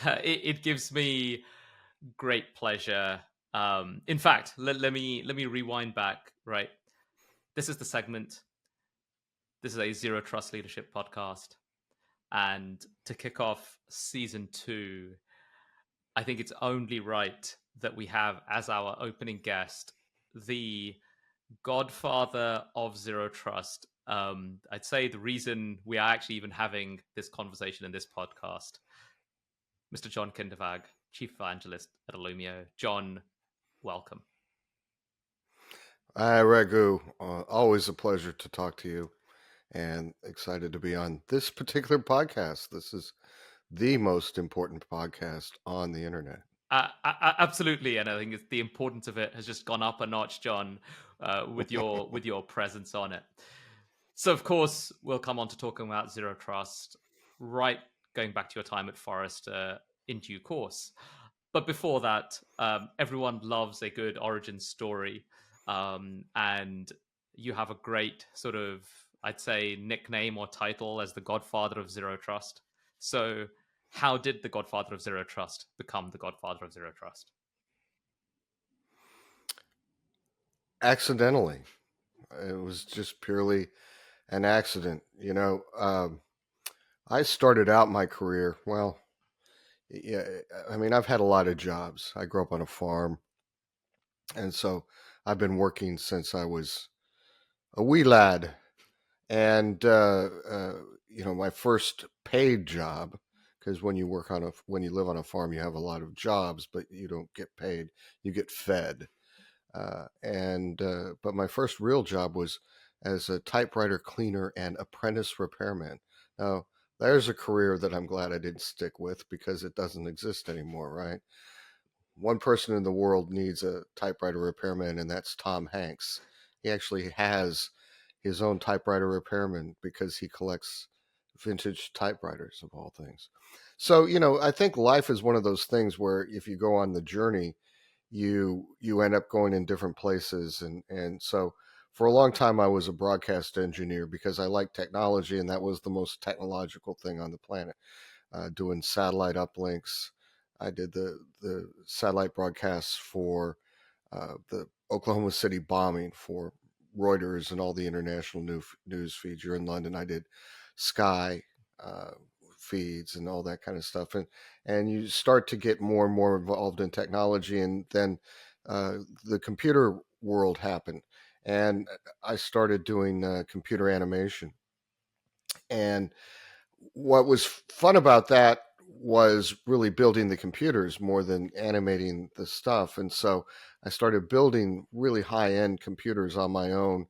it gives me great pleasure. In fact, let me rewind back. Right, this is the segment. This is a Zero Trust Leadership podcast, and to kick off season 2, I think it's only right that we have as our opening guest the Godfather of Zero Trust. I'd say the reason we are actually even having this conversation in this podcast, Mr. John Kindervag, Chief Evangelist at Illumio. John, welcome. Hi, Raghu. Always a pleasure to talk to you and excited to be on this particular podcast. This is the most important podcast on the internet. Absolutely, and I think the importance of it has just gone up a notch, John, with your presence on it. So, of course, we'll come on to talking about Zero Trust, right? Going back to your time at Forrester in due course. But before that, everyone loves a good origin story, and you have a great sort of, I'd say, nickname or title as the Godfather of Zero Trust. So, how did the Godfather of Zero Trust become the Godfather of Zero Trust? Accidentally. It was just purely an accident. I started out my career, well, yeah, I mean, I've had a lot of jobs. I grew up on a farm, and so I've been working since I was a wee lad. And, my first paid job, because when you live on a farm, you have a lot of jobs, but you don't get paid, you get fed. But my first real job was as a typewriter cleaner and apprentice repairman. Now, there's a career that I'm glad I didn't stick with because it doesn't exist anymore, right? One person in the world needs a typewriter repairman, and that's Tom Hanks. He actually has his own typewriter repairman because he collects vintage typewriters of all things. So, I think life is one of those things where if you go on the journey, you end up going in different places, and so for a long time I was a broadcast engineer because I liked technology, and that was the most technological thing on the planet. Doing satellite uplinks. I did the satellite broadcasts for the Oklahoma City bombing for Reuters and all the international news feeds. You're in London. I did Sky uh, feeds and all that kind of stuff, and you start to get more and more involved in technology, and then the computer world happened, and I started doing computer animation. And what was fun about that was really building the computers more than animating the stuff. And so I started building really high end computers on my own.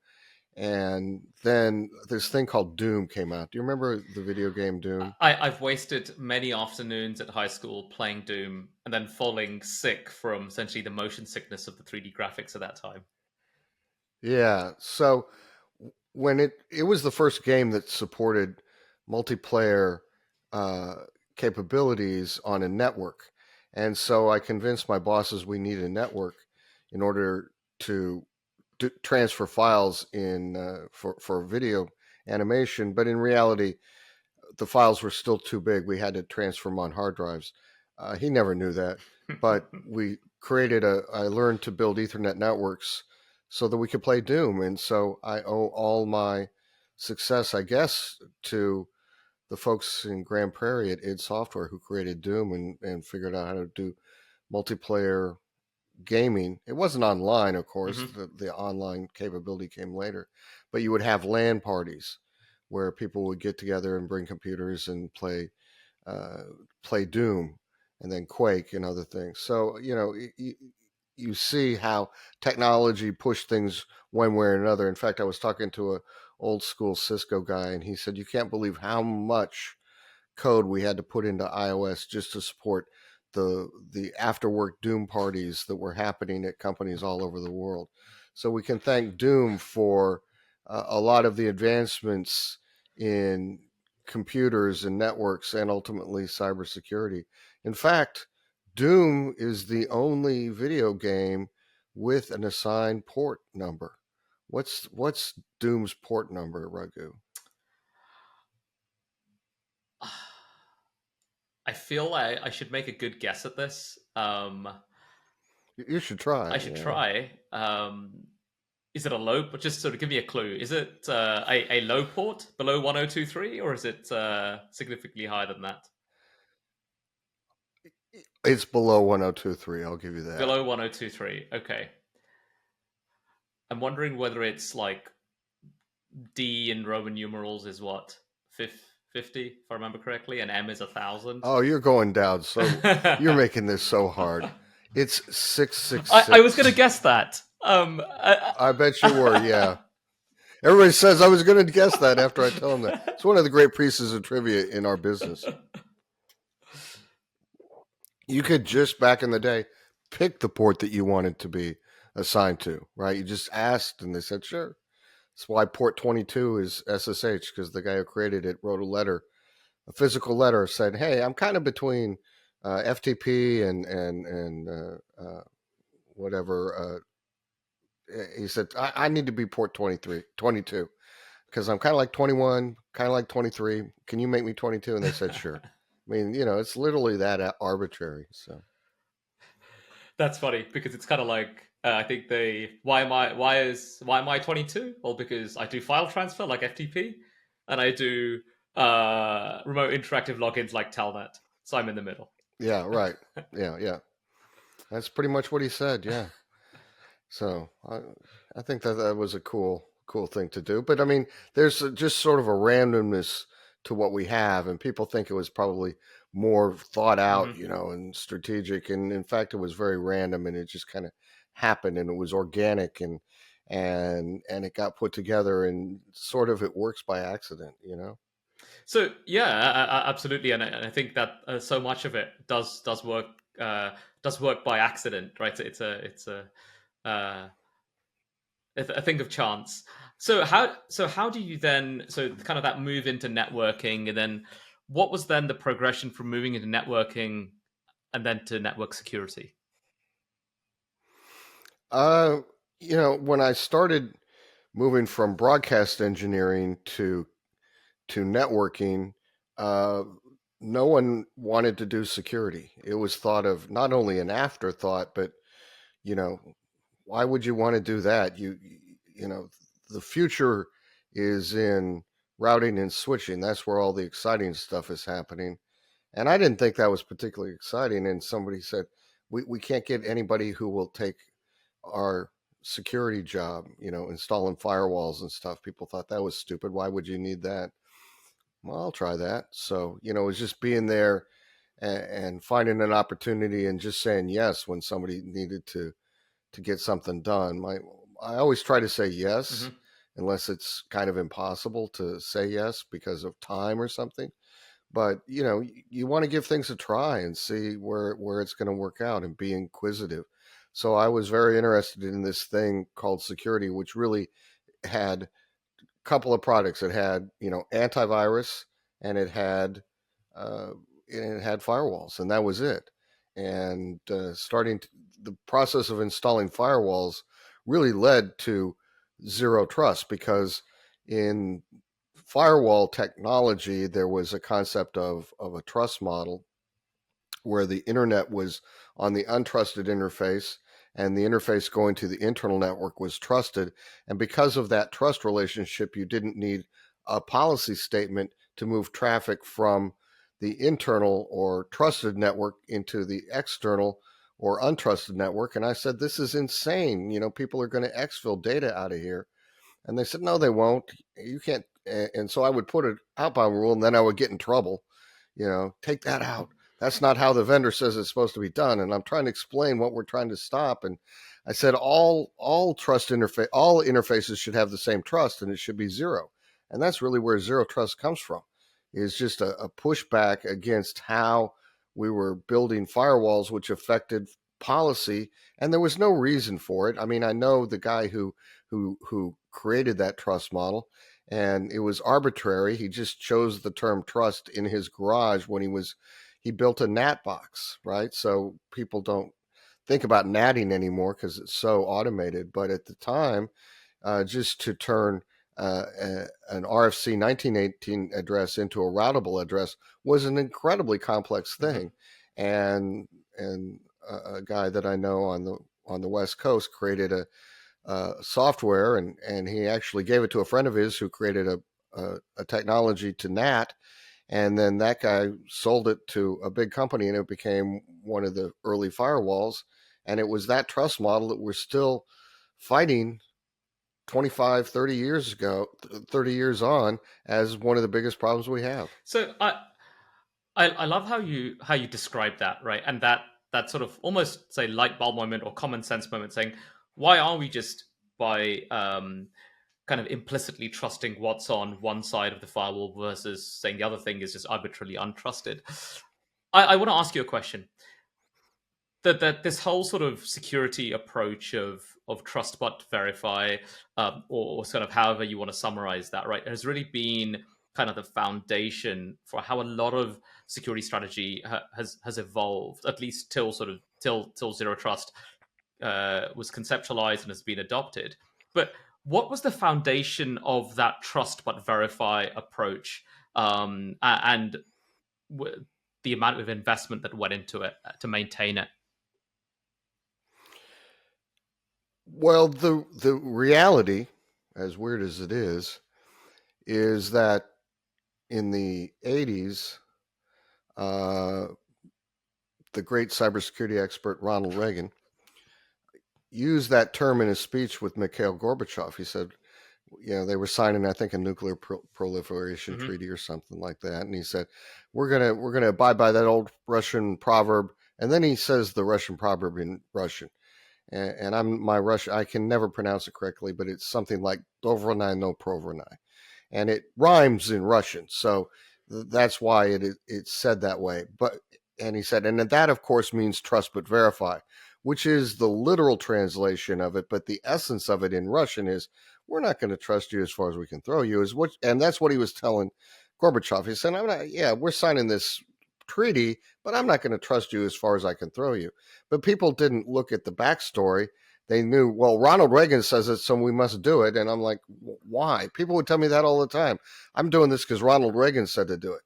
And then this thing called Doom came out. Do you remember the video game Doom? I've wasted many afternoons at high school playing Doom and then falling sick from essentially the motion sickness of the 3D graphics at that time. Yeah. So when it was the first game that supported multiplayer uh, capabilities on a network, and so I convinced my bosses we need a network in order to transfer files in for video animation. But in reality, the files were still too big. We had to transfer them on hard drives. He never knew that, but we created I learned to build Ethernet networks so that we could play Doom. And so I owe all my success, I guess, to the folks in Grand Prairie at id Software who created Doom and figured out how to do multiplayer gaming. It wasn't online, of course. Mm-hmm. The online capability came later, but you would have LAN parties where people would get together and bring computers and uh, play Doom and then Quake and other things. So you see how technology pushed things one way or another. In fact, I was talking to a old school Cisco guy, and he said you can't believe how much code we had to put into iOS just to support the after work Doom parties that were happening at companies all over the world. So we can thank Doom for a lot of the advancements in computers and networks and ultimately cybersecurity. In fact, Doom is the only video game with an assigned port number. What's Doom's port number, Raghu? I feel like I should make a good guess at this. You should try. I should try. Is it a low? But just sort of give me a clue. Is it a low port below 1023, or is it significantly higher than that? It's below 1023. I'll give you that. Below 1023. Okay. I'm wondering whether it's like D in Roman numerals is what 50, if I remember correctly, and M is 1,000. Oh, you're going down. So you're making this so hard. It's 666. I was gonna guess that. I bet you were. Yeah. Everybody says I was going to guess that after I tell them that. It's one of the great pieces of trivia in our business. You could just back in the day pick the port that you wanted to be assigned to, right? You just asked and they said, sure. That's why port 22 is SSH, because the guy who created it wrote a letter, a physical letter, said, hey, I'm kind of between FTP and whatever. He said, I need to be port 22, because I'm kind of like 21, kind of like 23. Can you make me 22? And they said, sure. I mean, it's literally that arbitrary. So That's funny because it's kind of like I think why am I 22? Well, because I do file transfer like FTP, and I do remote interactive logins like Telnet. So I'm in the middle. Yeah, right. Yeah. That's pretty much what he said. Yeah. So I think that was a cool thing to do. But I mean, there's just sort of a randomness to what we have, and people think it was probably more thought out, and strategic. And in fact, it was very random, and it just kind of happened, and it was organic, and it got put together, and sort of it works by accident. So yeah, absolutely, and I think that so much of it does work by accident, right? It's a thing of chance. So how do you then kind of that move into networking, and then what was then the progression from moving into networking and then to network security? When I started moving from broadcast engineering to networking, no one wanted to do security. It was thought of not only an afterthought, but why would you want to do that? The future is in routing and switching. That's where all the exciting stuff is happening. And I didn't think that was particularly exciting. And somebody said, we can't get anybody who will take our security job, installing firewalls and stuff. People thought that was stupid. Why would you need that? Well, I'll try that. So, it was just being there and finding an opportunity and just saying yes when somebody needed to get something done. I always try to say yes, unless it's kind of impossible to say yes because of time or something. But you want to give things a try and see where it's going to work out and be inquisitive. So I was very interested in this thing called security, which really had a couple of products. It had antivirus, and it had firewalls, and that was it. And the process of installing firewalls really led to zero trust, because in firewall technology there was a concept of a trust model where the internet was on the untrusted interface, and the interface going to the internal network was trusted. And because of that trust relationship, you didn't need a policy statement to move traffic from the internal or trusted network into the external or untrusted network. And I said, this is insane. People are going to exfil data out of here. And they said, no, they won't. You can't. And so I would put an outbound rule, and then I would get in trouble. Take that out. That's not how the vendor says it's supposed to be done. And I'm trying to explain what we're trying to stop. And I said, all interfaces should have the same trust, and it should be zero. And that's really where zero trust comes from, is just a pushback against how we were building firewalls, which affected policy. And there was no reason for it. I mean, I know the guy who created that trust model, and it was arbitrary. He just chose the term trust in his garage when he built a NAT box, right? So people don't think about natting anymore because it's so automated. But at the time, just to turn an RFC 1918 address into a routable address was an incredibly complex Mm-hmm. thing, and a guy that I know on the West Coast created a software, and he actually gave it to a friend of his who created a technology to NAT, and then that guy sold it to a big company, and it became one of the early firewalls. And it was that trust model that we're still fighting 25, 30 years ago, 30 years on, as one of the biggest problems we have. So I love how you describe that, right? And that sort of almost say light bulb moment or common sense moment, saying why are we just by kind of implicitly trusting what's on one side of the firewall versus saying the other thing is just arbitrarily untrusted. I want to ask you a question. That this whole sort of security approach of trust but verify, or sort of however you want to summarize that, right, has really been kind of the foundation for how a lot of security strategy has evolved, at least till sort of till zero trust was conceptualized and has been adopted. But what was the foundation of that trust but verify approach, and the amount of investment that went into it to maintain it? Well, the reality, as weird as it is that in the 80s, uh, the great cybersecurity expert Ronald Reagan used that term in his speech with Mikhail Gorbachev. He said, they were signing, I think, a nuclear proliferation Mm-hmm. treaty or something like that, and he said, we're gonna abide by that old Russian proverb. And then he says the Russian proverb in Russian, and my Russian, I can never pronounce it correctly, but it's something like "Dovronai no provernai," and it rhymes in Russian, so that's why it's said that way. But and he said, and that of course means trust but verify, which is the literal translation of it. But the essence of it in Russian is, we're not going to trust you as far as we can throw you. Is what, and that's what he was telling Gorbachev. He said, I'm not, yeah, we're signing this treaty, but I'm not going to trust you as far as I can throw you. But people didn't look at the backstory. They knew, well, Ronald Reagan says it, so we must do it. And I'm like, why? People would tell me that all the time. I'm doing this because Ronald Reagan said to do it.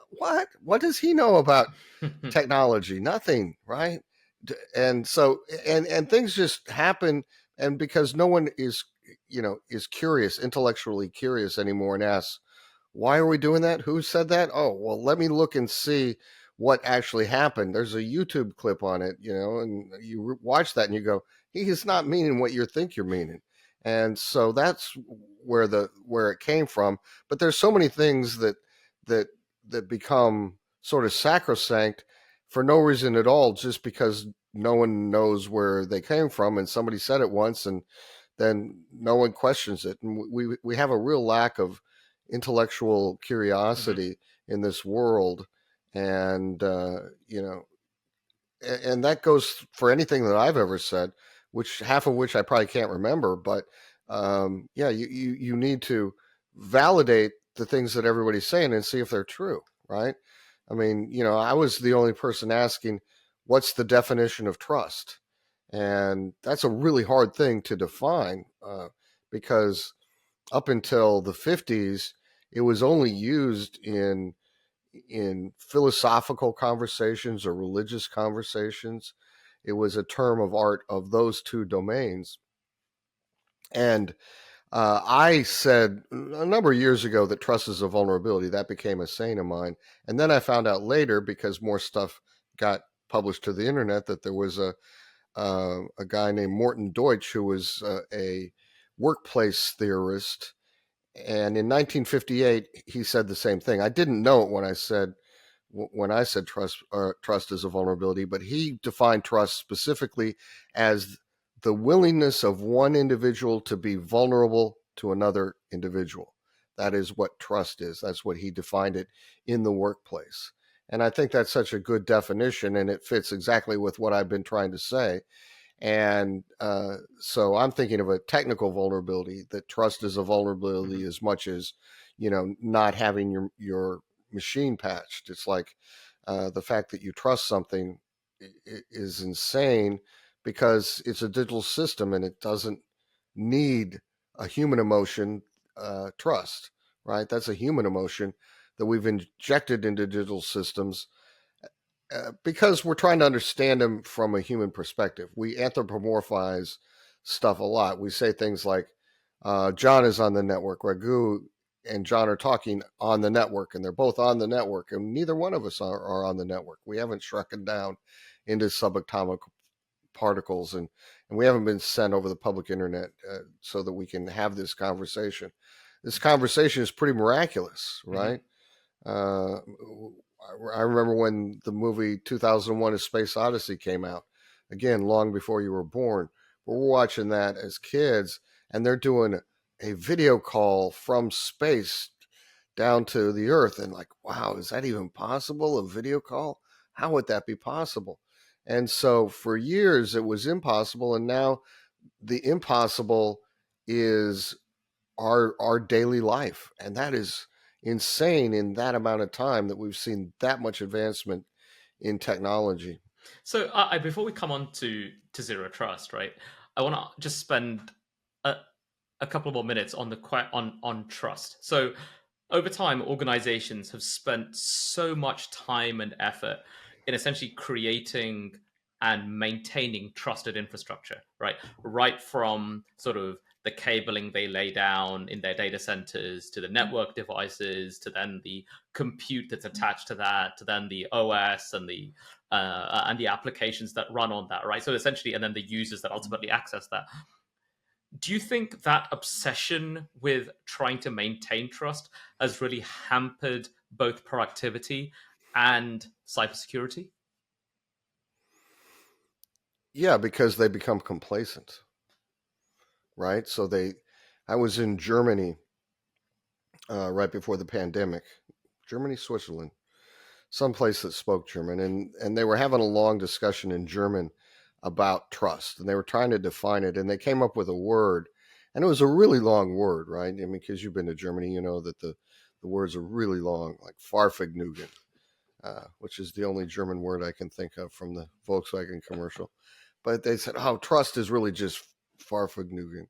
What? What does he know about technology? Nothing, right? And so, and things just happen, and because no one is curious, intellectually curious anymore, and asks, why are we doing that? Who said that? Oh, well, let me look and see what actually happened. There's a YouTube clip on it, and you watch that and you go, he is not meaning what you think you're meaning. And so that's where it came from. But there's so many things that that become sort of sacrosanct for no reason at all, just because no one knows where they came from, and somebody said it once, and then no one questions it. And we have a real lack of intellectual Mm-hmm. curiosity in this world, and and that goes for anything that I've ever said, which half of which I probably can't remember. But yeah, you need to validate the things that everybody's saying and see if they're true, right? I mean, I was the only person asking, what's the definition of trust? And that's a really hard thing to define, because up until the 50s, it was only used in philosophical conversations or religious conversations. It was a term of art of those two domains. And I said a number of years ago that trust is a vulnerability. That became a saying of mine. And then I found out later, because more stuff got published to the internet, that there was a guy named Morton Deutsch who was a workplace theorist. And in 1958, he said the same thing. I didn't know it when I said trust is a vulnerability, but he defined trust specifically as the willingness of one individual to be vulnerable to another individual. That is what trust is. That's what he defined it in the workplace. And I think that's such a good definition, and it fits exactly with what I've been trying to say. And so I'm thinking of a technical vulnerability, that trust is a vulnerability Mm-hmm. as much as, not having your machine patched. It's like the fact that you trust something is insane, because it's a digital system and it doesn't need a human emotion trust, right? That's a human emotion that we've injected into digital systems because we're trying to understand them from a human perspective. We anthropomorphize stuff a lot. We say things like, John is on the network, Raghu and John are talking on the network, and they're both on the network, and neither one of us are on the network. We haven't shrunken down into subatomic particles, and we haven't been sent over the public internet so that we can have this conversation. This conversation is pretty miraculous, right? Uh, I remember when the movie 2001: A Space Odyssey came out, again, long before you were born. But we're watching that as kids, and they're doing a video call from space down to the Earth. And like, wow, is that even possible? A video call? How would that be possible? And so for years, it was impossible. And now the impossible is our daily life, and that is insane in that amount of time that we've seen that much advancement in technology. So, before we come on to zero trust, right? I want to just spend a, a couple more minutes on the on trust. So, over time, organizations have spent so much time and effort in essentially creating and maintaining trusted infrastructure, right? Right from sort of the cabling they lay down in their data centers to the network devices to then the compute that's attached to that to then the OS and the applications that run on that, right? So essentially, and then the users that ultimately access that. Do you think that obsession with trying to maintain trust has really hampered both productivity and cybersecurity? Yeah, because they become complacent, right? I was in Germany right before the pandemic. Germany, Switzerland, someplace that spoke German, and they were having a long discussion in German about trust, and they were trying to define it, and they came up with a word, and it was a really long word, right? I mean, because you've been to Germany, you know that the words are really long, like Fahrvergnügen, which is the only German word I can think of from the Volkswagen commercial. But they said, "Oh, trust is really just Fahrvergnügen,"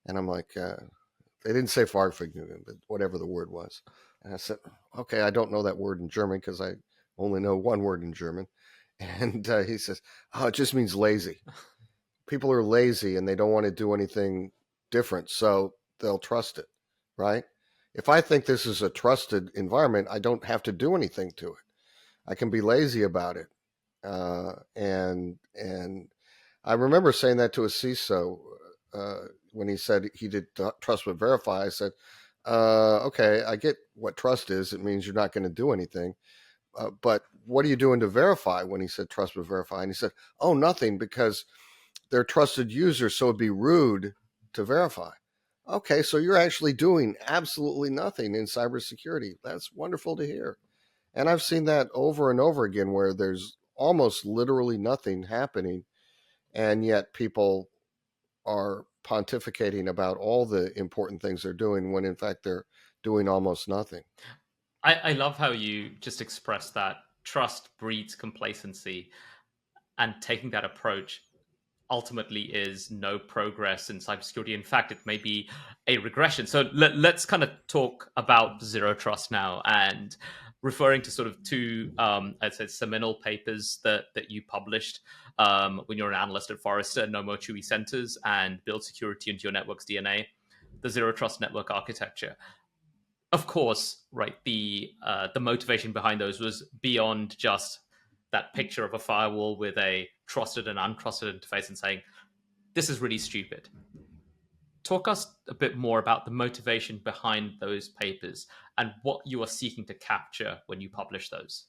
and I'm like, they didn't say Fahrvergnügen, but whatever the word was. And I said, okay, I don't know that word in German because I only know one word in German. And he says, oh, it just means lazy. People are lazy and they don't want to do anything different, so they'll trust it, right? If I think this is a trusted environment, I don't have to do anything to it. I can be lazy about it. And I remember saying that to a CISO when he said he did trust but verify. I said, okay, I get what trust is. It means you're not going to do anything. But what are you doing to verify? When he said trust but verify, and he said, oh, nothing, because they're trusted users, so it'd be rude to verify. Okay, so you're actually doing absolutely nothing in cybersecurity. That's wonderful to hear. And I've seen that over and over again where there's almost literally nothing happening, and yet people are pontificating about all the important things they're doing when in fact they're doing almost nothing. I love how you just expressed that trust breeds complacency, and taking that approach ultimately is no progress in cybersecurity. In fact, it may be a regression. So let's kind of talk about zero trust now, and referring to sort of two, I'd say, seminal papers that you published when you're an analyst at Forrester, No More Chewy Centers, and Build Security into Your Network's DNA, the zero trust network architecture. Of course, right. The motivation behind those was beyond just that picture of a firewall with a trusted and untrusted interface and saying, this is really stupid. Talk us a bit more about the motivation behind those papers and what you are seeking to capture when you publish those.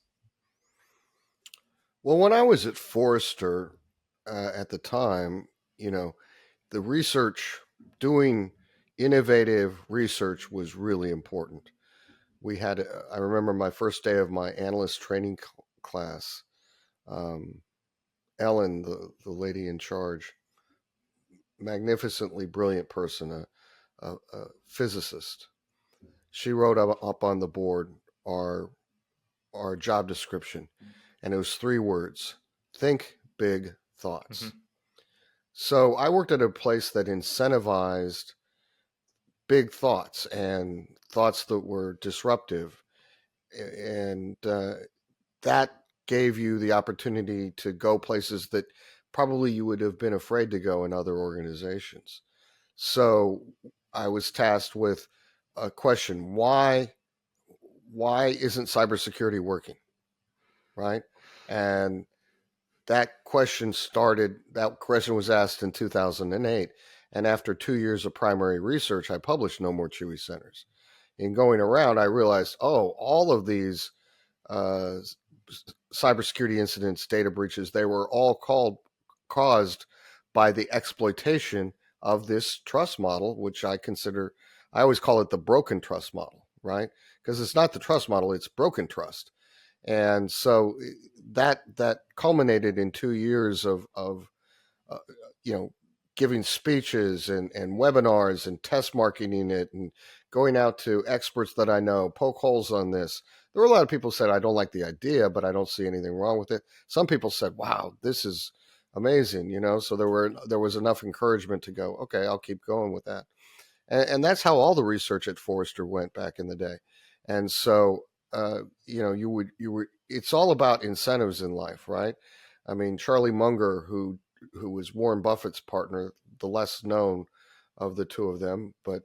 Well, when I was at Forrester at the time, you know, the research, doing innovative research was really important. I remember my first day of my analyst training class. Um, Ellen, the lady in charge, magnificently brilliant person, a physicist. She wrote up on the board our our job description, and it was 3 words: think big thoughts. Mm-hmm. So I worked at a place that incentivized big thoughts and thoughts that were disruptive, and that gave you the opportunity to go places that probably you would have been afraid to go in other organizations. So I was tasked with a question: why isn't cybersecurity working? Right, and that question was asked in 2008, and after 2 years of primary research, I published No More Chewy Centers. In going around, I realized, all of these uh, cybersecurity incidents, data breaches, they were all caused by the exploitation of this trust model, which I always call it the broken trust model, right? Because it's not the trust model, it's broken trust. And so that culminated in 2 years of uh, you know, giving speeches and webinars and test marketing it and going out to experts that I know, poke holes on this. There were a lot of people who said, I don't like the idea, but I don't see anything wrong with it. Some people said, wow, this is amazing, so there was enough encouragement to go, okay, I'll keep going with that. And that's how all the research at Forrester went back in the day. And so, it's all about incentives in life, right? I mean, Charlie Munger, who was Warren Buffett's partner, the less known of the two of them, but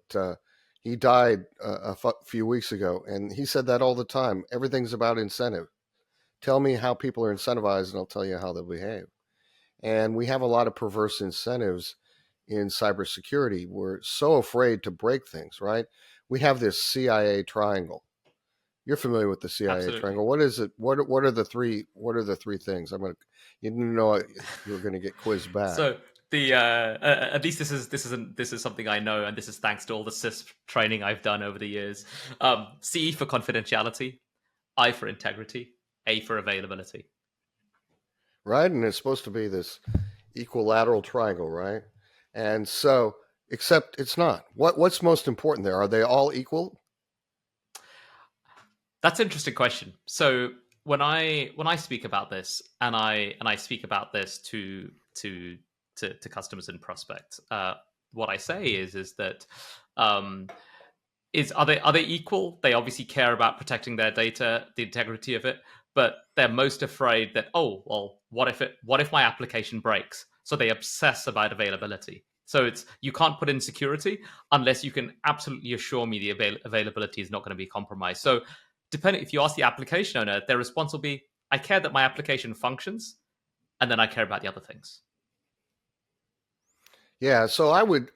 he died few weeks ago, and he said that all the time. Everything's about incentive. Tell me how people are incentivized, and I'll tell you how they'll behave. And we have a lot of perverse incentives in cybersecurity. We're so afraid to break things, right? We have this CIA triangle. You're familiar with the CIA Absolutely. triangle. What is it? What are the three? What are the three things? You know, you're going to get quizzed back. So the at least this is something I know, and this is thanks to all the CISP training I've done over the years. C for confidentiality, I for integrity, A for availability. Right, and it's supposed to be this equilateral triangle, right? And so, except it's not. What's most important there? Are they all equal? That's an interesting question. So when I speak about this, and I speak about this to customers and prospects, what I say is that um, are they equal? They obviously care about protecting their data, the integrity of it, but they're most afraid that, oh well, what if my application breaks? So they obsess about availability. So it's, you can't put in security unless you can absolutely assure me the availability is not going to be compromised. So depending, if you ask the application owner, their response will be, I care that my application functions, and then I care about the other things. Yeah. So I would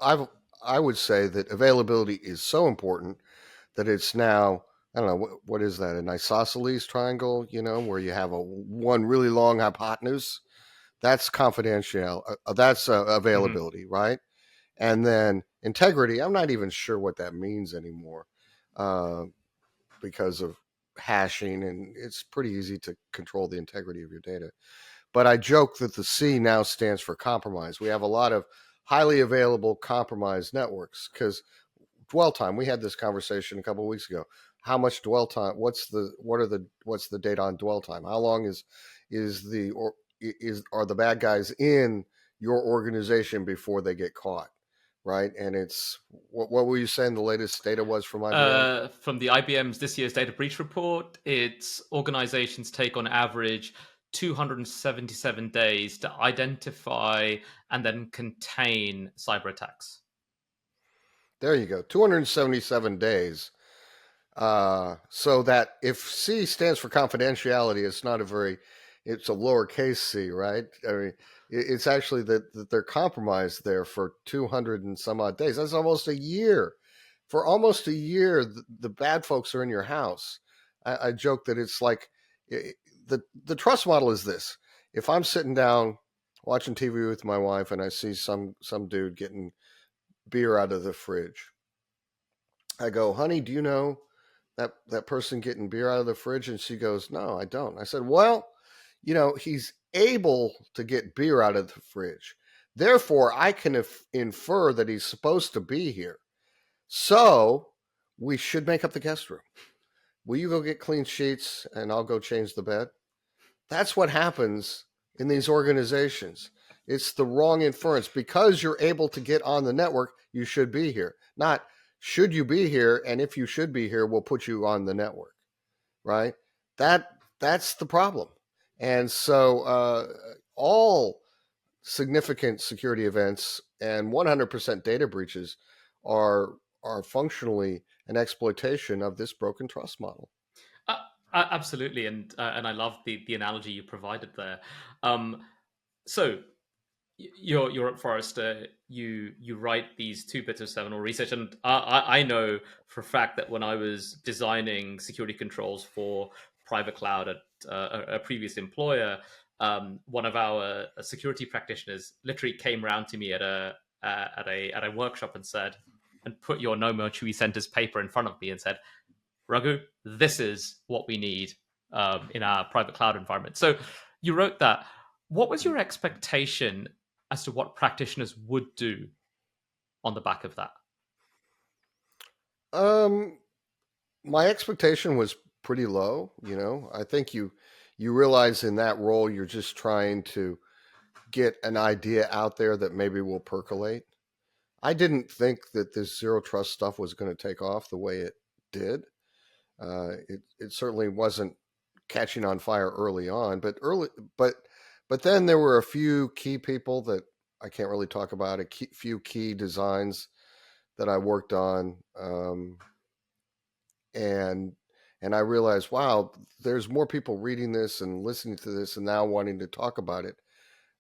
say that availability is so important that it's now, I don't know, what is that, an isosceles triangle? Where you have one really long hypotenuse. That's confidential. That's Mm-hmm. availability, right? And then integrity. I'm not even sure what that means anymore, uh, because of hashing, and it's pretty easy to control the integrity of your data. But I joke that the C now stands for compromise. We have a lot of highly available compromised networks because dwell time. We had this conversation a couple of weeks ago. How much dwell time? What's the data on dwell time? How long are the bad guys in your organization before they get caught? Right, and it's what were you saying? The latest data was from IBM. From the IBM's this year's data breach report, its organizations take on average 277 days to identify and then contain cyber attacks. There you go, 277 days. So that if C stands for confidentiality, it's a lowercase c, right? I mean, it's actually that they're compromised there for 200 and some odd days. That's almost a year. For almost a year, the bad folks are in your house. I joke that it's like the trust model is this: if I'm sitting down watching TV with my wife and I see some dude getting beer out of the fridge, I go, honey, do you know that person getting beer out of the fridge? And she goes, no, I don't. I said, well, he's able to get beer out of the fridge. Therefore, I can infer that he's supposed to be here. So we should make up the guest room. Will you go get clean sheets and I'll go change the bed? That's what happens in these organizations. It's the wrong inference. Because you're able to get on the network, you should be here. Not, should you be here? And if you should be here, we'll put you on the network, right? That's the problem. And so all significant security events and 100% data breaches are are functionally an exploitation of this broken trust model. Uh, Absolutely, and I love the analogy you provided there. So you're at Forrester. You write these 2 bits of seminal research, and I know for a fact that when I was designing security controls for private cloud at a previous employer, one of our security practitioners literally came around to me at a workshop and said, and put your No More Chewy Centers paper in front of me and said, Raghu, this is what we need in our private cloud environment. So you wrote that. What was your expectation as to what practitioners would do on the back of that? Um, my expectation was pretty low. I think you realize in that role you're just trying to get an idea out there that maybe will percolate. I didn't think that this zero trust stuff was going to take off the way it did. It certainly wasn't catching on fire early on, but then there were a few key people that I can't really talk about. Few key designs that I worked on, and I realized, wow, there's more people reading this and listening to this and now wanting to talk about it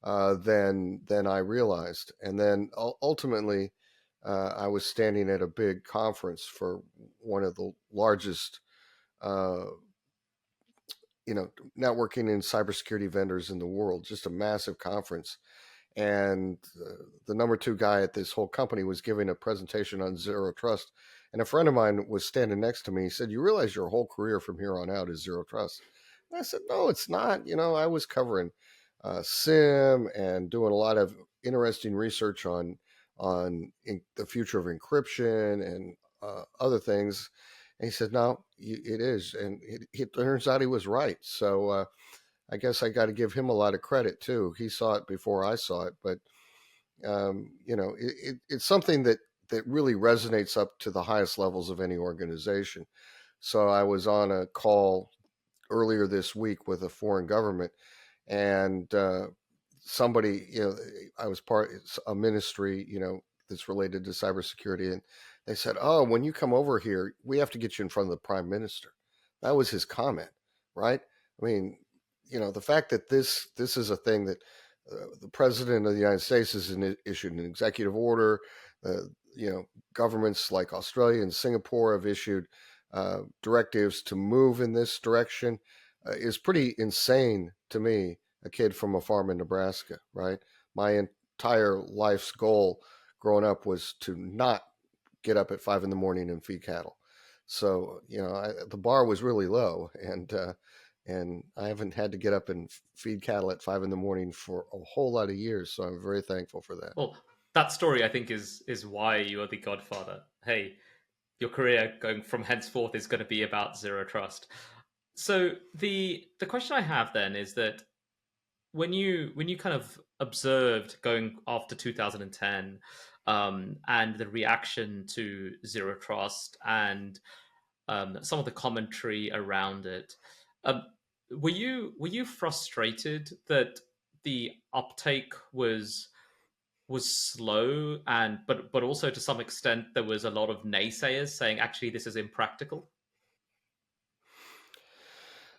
than I realized. And then ultimately, I was standing at a big conference for one of the largest, uh, networking and cybersecurity vendors in the world, just a massive conference. And the number two guy at this whole company was giving a presentation on zero trust. And a friend of mine was standing next to me. He said, "You realize your whole career from here on out is zero trust?" And I said, "No, it's not. I was covering SIM and doing a lot of interesting research on the future of encryption and other things." And he said, "No, it is." And it turns out he was right. So I guess I got to give him a lot of credit too. He saw it before I saw it, but it's something that really resonates up to the highest levels of any organization. So I was on a call earlier this week with a foreign government, and somebody, I was part a ministry, that's related to cybersecurity, and they said, "Oh, when you come over here, we have to get you in front of the prime minister." That was his comment, right? I mean, the fact that this is a thing that the president of the United States has issued an executive order. Uh, Governments like Australia and Singapore have issued directives to move in this direction. Is pretty insane to me, a kid from a farm in Nebraska, right? My entire life's goal growing up was to not get up at 5 in the morning and feed cattle. So, the bar was really low, and I haven't had to get up and feed cattle at 5 in the morning for a whole lot of years. So I'm very thankful for that. Well, that story I think is why you are the Godfather. Hey, your career going from henceforth is going to be about zero trust. So the question I have then is that when you kind of observed going after 2010 and the reaction to zero trust and some of the commentary around it, um, were you frustrated that the uptake was slow and but also to some extent there was a lot of naysayers saying actually this is impractical?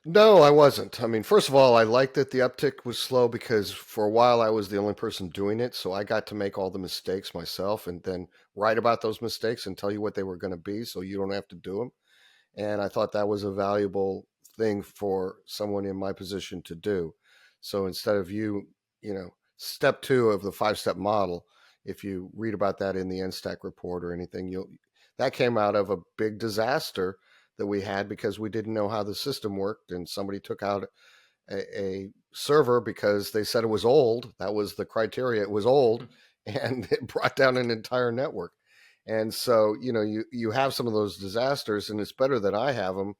No, I wasn't. I mean, first of all, I liked that the uptick was slow because for a while I was the only person doing it. So I got to make all the mistakes myself and then write about those mistakes and tell you what they were going to be so you don't have to do them. And I thought that was a valuable thing for someone in my position to do. So instead of step two of the 5-step model, if you read about that in the NSTAC report or anything, that came out of a big disaster that we had because we didn't know how the system worked, and somebody took out a server because they said it was old. That was the criteria. It was old, and it brought down an entire network. And so, you have some of those disasters, and it's better that I have them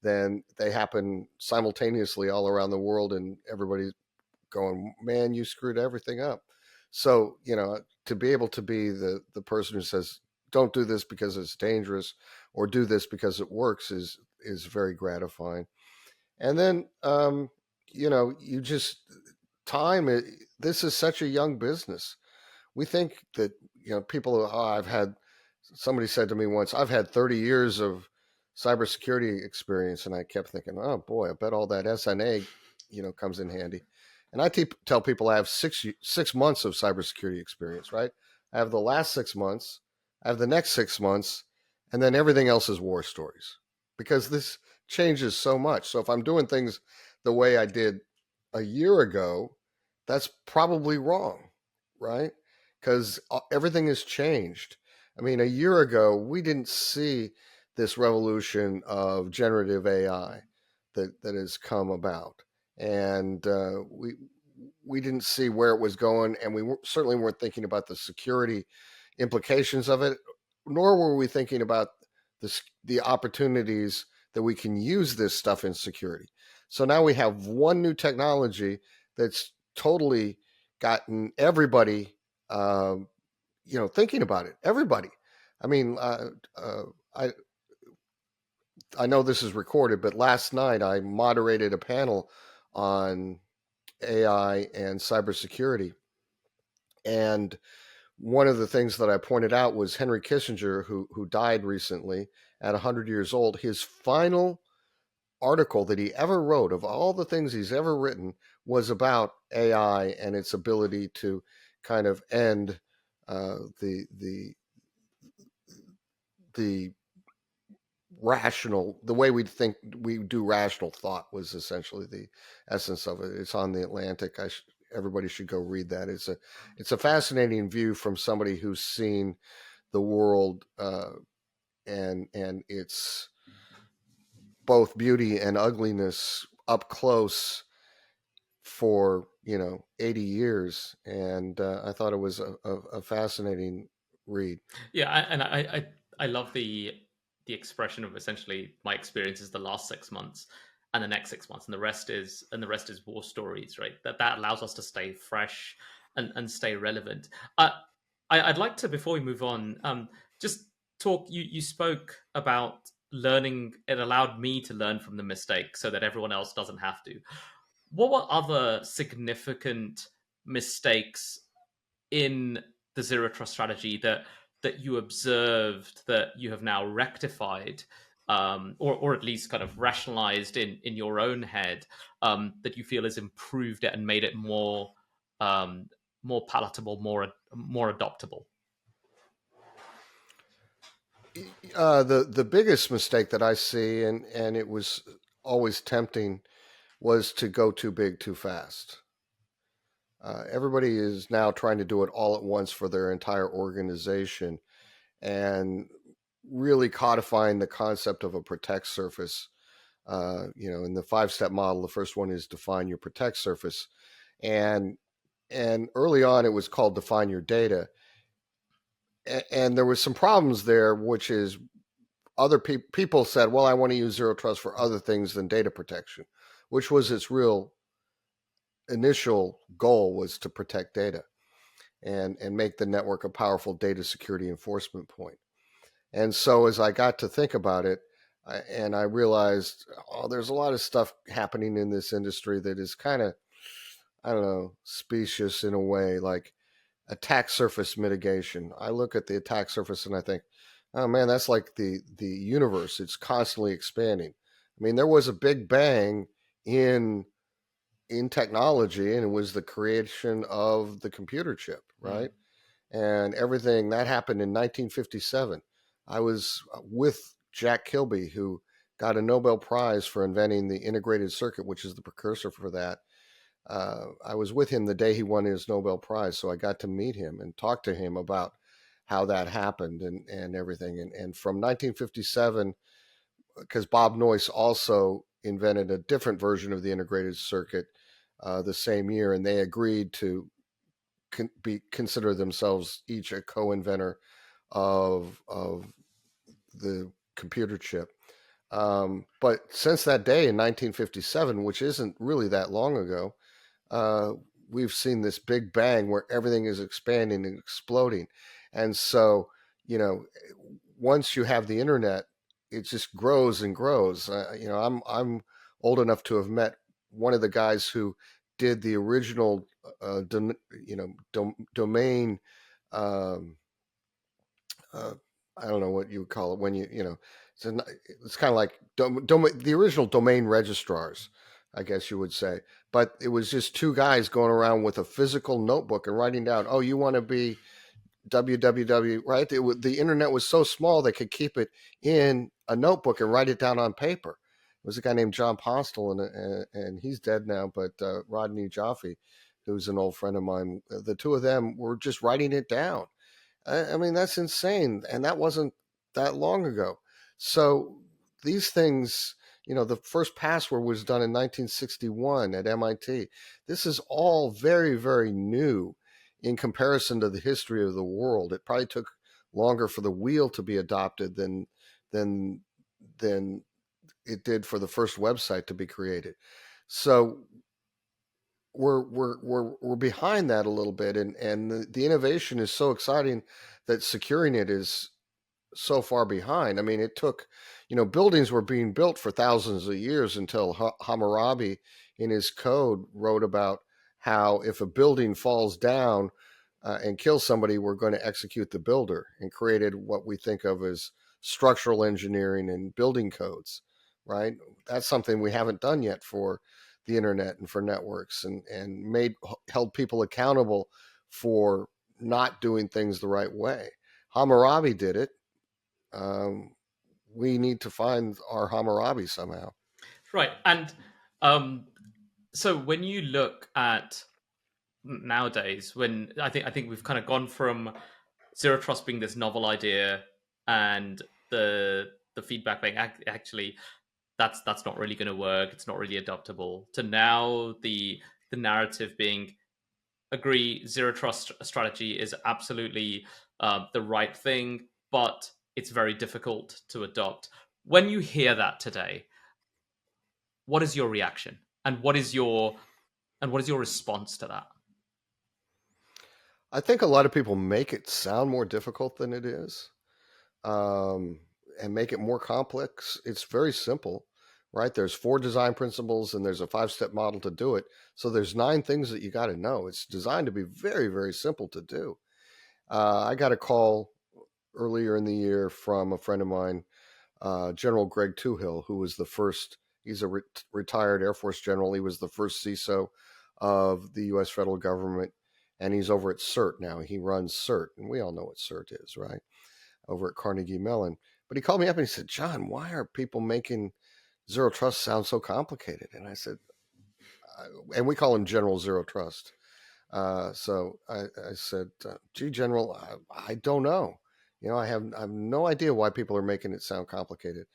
than they happen simultaneously all around the world, and everybody's going, "Man, you screwed everything up." So, to be able to be the person who says, don't do this because it's dangerous or do this because it works is very gratifying. And then you just time. This is such a young business. We think that people. Oh, I've had somebody said to me once, I've had 30 years of cybersecurity experience, and I kept thinking, oh boy, I bet all that SNA comes in handy. And I tell people I have 6 months of cybersecurity experience. Right? I have the last 6 months, I have the next 6 months, and then everything else is war stories because this changes so much. So if I'm doing things the way I did a year ago, that's probably wrong, right? Because everything has changed. I mean, a year ago, we didn't see this revolution of generative AI that has come about, and we didn't see where it was going, and certainly weren't thinking about the security implications of it, nor were we thinking about the opportunities that we can use this stuff in security. So now we have one new technology that's totally gotten everybody, thinking about it. Everybody. I mean, I I know this is recorded, but last night I moderated a panel on AI and cybersecurity, and one of the things that I pointed out was Henry Kissinger, who died recently at 100 years old. His final article that he ever wrote, of all the things he's ever written, was about AI and its ability to kind of end the the way we think we do rational thought was essentially the essence of it. It's on the Atlantic. Everybody should go read that. It's a fascinating view from somebody who's seen the world, and its both beauty and ugliness up close for 80 years, and I thought it was a fascinating read. Yeah, and I love the expression of essentially my experience is the last 6 months and the next 6 months, and the rest is war stories, right? That allows us to stay fresh and stay relevant. I'd like to, before we move on, just talk. You spoke about learning. It allowed me to learn from the mistake so that everyone else doesn't have to. What were other significant mistakes in the zero trust strategy that you observed that you have now rectified, or at least kind of rationalized in your own head, that you feel has improved it and made it um, more palatable, more adoptable? The biggest mistake that I see, and it was always tempting, was to go too big too fast. Everybody is now trying to do it all at once for their entire organization, and really codifying the concept of a protect surface. In the 5-step model, the first one is define your protect surface, and early on it was called define your data, and there was some problems there, which is other people said, well, I want to use zero trust for other things than data protection, which was its real initial goal, was to protect data and make the network a powerful data security enforcement point. And so as I got to think about it, and I realized, oh, there's a lot of stuff happening in this industry that is kind of, I don't know, specious in a way, like attack surface mitigation. I look at the attack surface and I think, oh man, that's like the universe. It's constantly expanding. I mean, there was a big bang in technology, and it was the creation of the computer chip, right? Mm. And everything that happened in 1957. I was with Jack Kilby, who got a Nobel Prize for inventing the integrated circuit, which is the precursor for that. I was with him the day he won his Nobel Prize, so I got to meet him and talk to him about how that happened and everything. And from 1957, because Bob Noyce also invented a different version of the integrated circuit the same year, and they agreed to consider themselves each a co-inventor of the computer chip. But since that day in 1957, which isn't really that long ago, uh, we've seen this big bang where everything is expanding and exploding. And so, once you have the internet, it just grows and grows. I'm old enough to have met one of the guys who did the original, domain. Um, uh, I don't know what you would call it when it's kind of like the original domain registrars, I guess you would say. But it was just two guys going around with a physical notebook and writing down, oh, you want to be www, right? The internet was so small they could keep it in a notebook and write it down on paper. It was a guy named John Postel, and he's dead now, but Rodney Jaffe, who's an old friend of mine, the two of them were just writing it down. I mean, that's insane. And that wasn't that long ago. So these things, the first password was done in 1961 at MIT. This is all very, very new in comparison to the history of the world. It probably took longer for the wheel to be adopted than than it did for the first website to be created. So we're behind that a little bit, and the innovation is so exciting that securing it is so far behind. I mean, it took, buildings were being built for thousands of years until Hammurabi in his code wrote about how if a building falls down and kills somebody, we're going to execute the builder, and created what we think of as structural engineering and building codes, right? That's something we haven't done yet for the internet and for networks, and held people accountable for not doing things the right way. Hammurabi did it. um, we need to find our Hammurabi somehow. Right. And um, so when you look at nowadays, when I think we've kind of gone from zero trust being this novel idea, and the feedback being actually that's not really going to work, it's not really adoptable, to now the narrative being, agree, zero trust strategy is absolutely the right thing, but it's very difficult to adopt. When you hear that today, what is your reaction, and what is your response to that? I think a lot of people make it sound more difficult than it is, um, and make it more complex. It's very simple, right? There's 4 design principles and there's a 5-step model to do it. So there's 9 things that you got to know. It's designed to be very, very simple to do. I got a call earlier in the year from a friend of mine, General Greg Toohill, who was the first. He's a retired Air Force general. He was the first CISO of the U.S. federal government, and he's over at CERT now. He runs CERT, and we all know what CERT is, right? Over at Carnegie Mellon. But he called me up and he said, "John, why are people making zero trust sound so complicated?" And I said, and we call him General Zero Trust. So I said, "Gee, General, I don't know. I have no idea why people are making it sound complicated."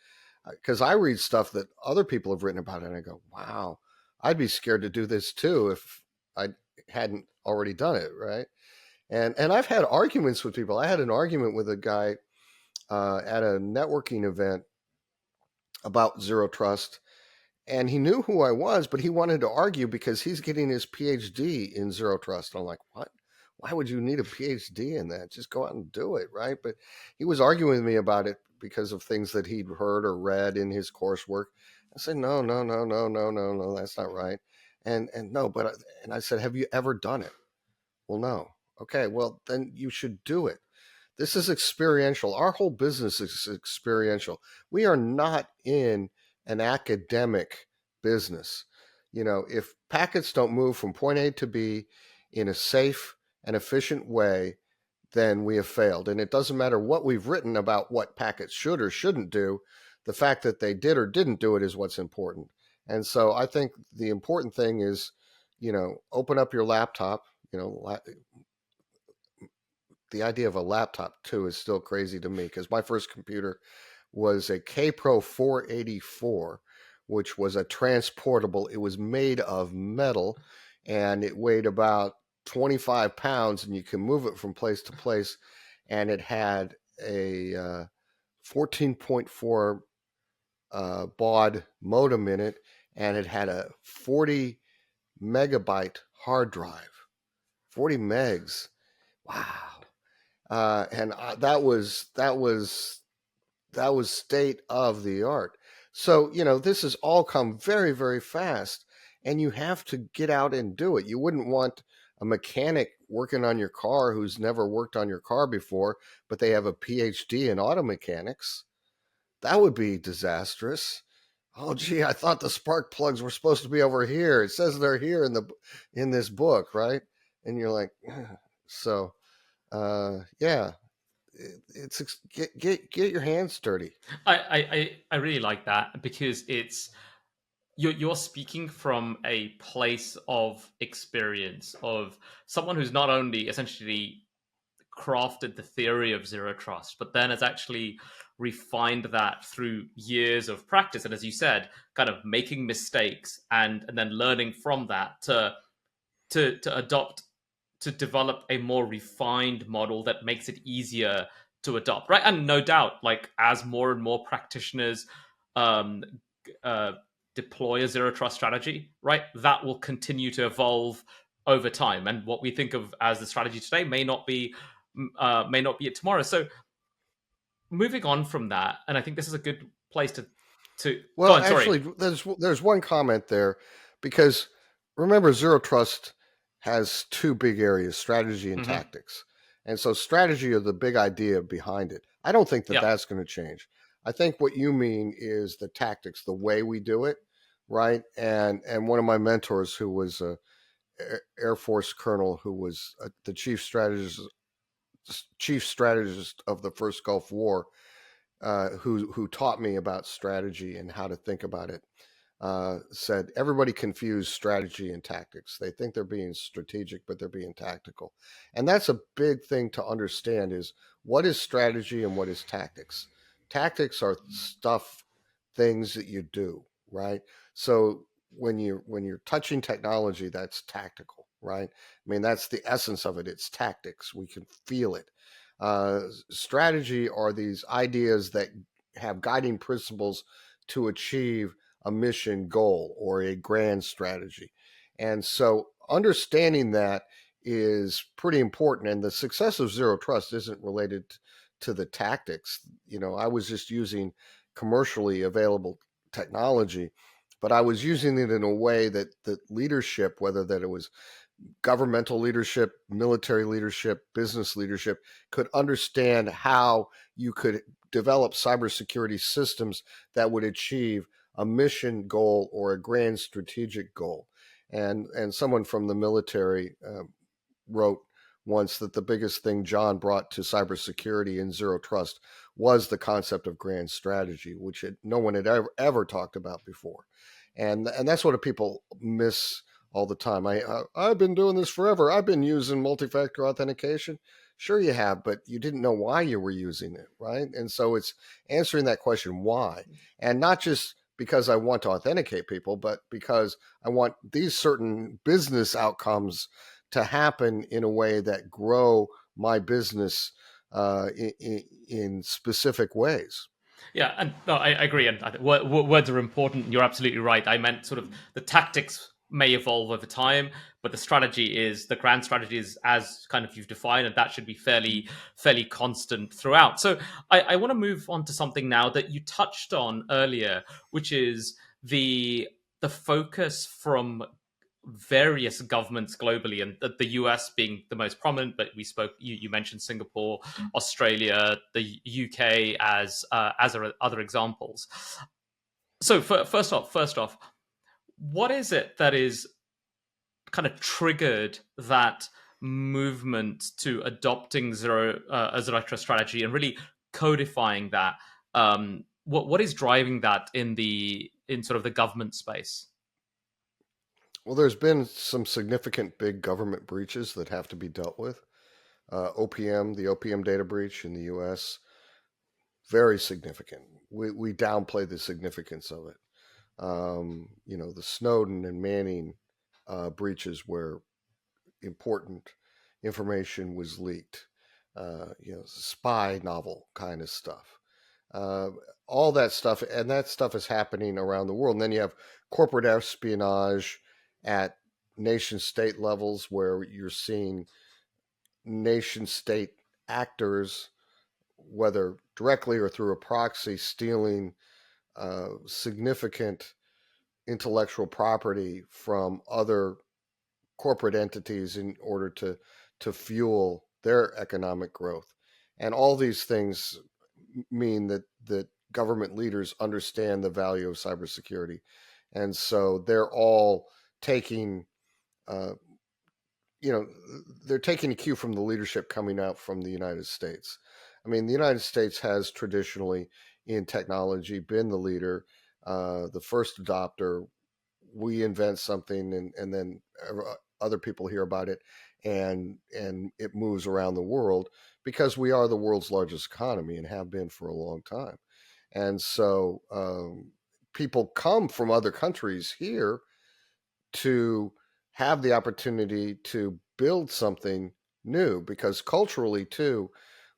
Because I read stuff that other people have written about it, and I go, "Wow, I'd be scared to do this too if I hadn't already done it, right?" And I've had arguments with people. I had an argument with a guy at a networking event about zero trust, and he knew who I was, but he wanted to argue because he's getting his PhD in zero trust. I'm like, what? Why would you need a PhD in that? Just go out and do it, right? But he was arguing with me about it because of things that he'd heard or read in his coursework. I said, no, no, no, no, no, no, no, that's not right. And no, and I said, have you ever done it? Well, no. Okay, well then you should do it. This is experiential. Our whole business is experiential. We are not in an academic business. If packets don't move from point A to B in a safe and efficient way, then we have failed. And it doesn't matter what we've written about what packets should or shouldn't do. The fact that they did or didn't do it is what's important. And so I think the important thing is, open up your laptop. The idea of a laptop too is still crazy to me, because my first computer was a K-Pro 484, which was a transportable. It was made of metal, and it weighed about 25 pounds, and you can move it from place to place. And it had a 14.4 baud modem in it, and it had a 40 megabyte hard drive. 40 megs. Wow. that was state of the art. So, this has all come very, very fast, and you have to get out and do it. You wouldn't want a mechanic working on your car who's never worked on your car before, but they have a PhD in auto mechanics. That would be disastrous. Oh, gee, I thought the spark plugs were supposed to be over here. It says they're here in this book, right? And you're like, so, yeah, it's get your hands dirty. I really like that because you're speaking from a place of experience of someone who's not only essentially crafted the theory of zero trust, but then has actually refined that through years of practice. And as you said, kind of making mistakes and then learning from that to adopt to develop a more refined model that makes it easier to adopt, right? And no doubt, like as more and more practitioners um, uh, deploy a zero trust strategy, right, that will continue to evolve over time. And what we think of as the strategy today may not be it tomorrow. So moving on from that, and I think this is a good place to go Well, on. Sorry. actually, there's one comment there, because remember, zero trust has two big areas: strategy and Mm-hmm. tactics. And so, strategy are the big idea behind it. I don't think that Yeah. that's going to change. I think what you mean is the tactics, the way we do it, right? And one of my mentors, who was a Air Force colonel, who was the chief strategist of the first Gulf War, who taught me about strategy and how to think about it, said everybody confused strategy and tactics. They think they're being strategic, but they're being tactical. And that's a big thing to understand: is what is strategy and what is tactics. Tactics are things that you do, right? So when you're touching technology, that's tactical, right? I mean, that's the essence of it. It's tactics. We can feel it. Strategy are these ideas that have guiding principles to achieve a mission goal or a grand strategy. And so understanding that is pretty important. And the success of zero trust isn't related to the tactics. I was just using commercially available technology, but I was using it in a way that leadership, whether that it was governmental leadership, military leadership, business leadership, could understand how you could develop cybersecurity systems that would achieve a mission goal or a grand strategic goal. And someone from the military wrote once that the biggest thing John brought to cybersecurity and zero trust was the concept of grand strategy, which no one had ever talked about before. And that's what people miss all the time. I've been doing this forever. I've been using multi-factor authentication. Sure, you have, but you didn't know why you were using it, right? And so it's answering that question, why, and not just because I want to authenticate people, but because I want these certain business outcomes to happen in a way that grow my business in specific ways. Yeah, and no, I agree. And words are important. You're absolutely right. I meant sort of the tactics may evolve over time, but the grand strategy is as kind of you've defined, and that should be fairly constant throughout. So I want to move on to something now that you touched on earlier, which is the focus from various governments globally, and the US being the most prominent. But you mentioned Singapore, Australia, the UK as other examples. So first off, what is it that is kind of triggered that movement to adopting a zero trust strategy and really codifying that? What is driving that in sort of the government space? Well, there's been some significant big government breaches that have to be dealt with. The OPM data breach in the US, very significant. We downplay the significance of it. The Snowden and Manning breaches, where important information was leaked, spy novel kind of stuff. Uh, all that stuff, and that stuff is happening around the world. And then you have corporate espionage at nation state levels, where you're seeing nation state actors, whether directly or through a proxy, stealing significant intellectual property from other corporate entities in order to fuel their economic growth. And all these things mean that government leaders understand the value of cybersecurity, and so they're all taking uh, they're taking a cue from the leadership coming out from the United States. I mean, the United States has traditionally in technology been the leader, the first adopter. We invent something, and then other people hear about it, and it moves around the world because we are the world's largest economy and have been for a long time. And so people come from other countries here to have the opportunity to build something new, because culturally too,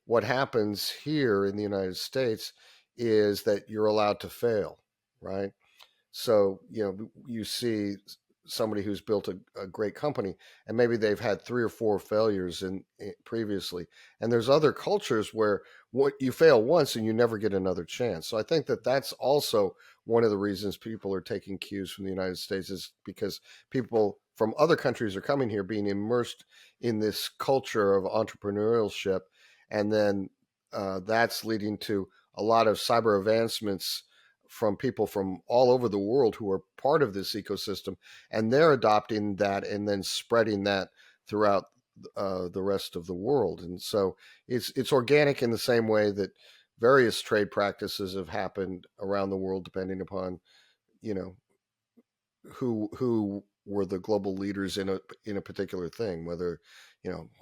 what happens here in the United States is that you're allowed to fail, right? So, you see somebody who's built a great company, and maybe they've had three or four failures in previously. And there's other cultures where what you fail once and you never get another chance. So I think that that's also one of the reasons people are taking cues from the United States, is because people from other countries are coming here, being immersed in this culture of entrepreneurship, and then that's leading to a lot of cyber advancements from people from all over the world who are part of this ecosystem, and they're adopting that and then spreading that throughout the rest of the world. And so it's organic in the same way that various trade practices have happened around the world, depending upon you know who were the global leaders in a particular thing. Whether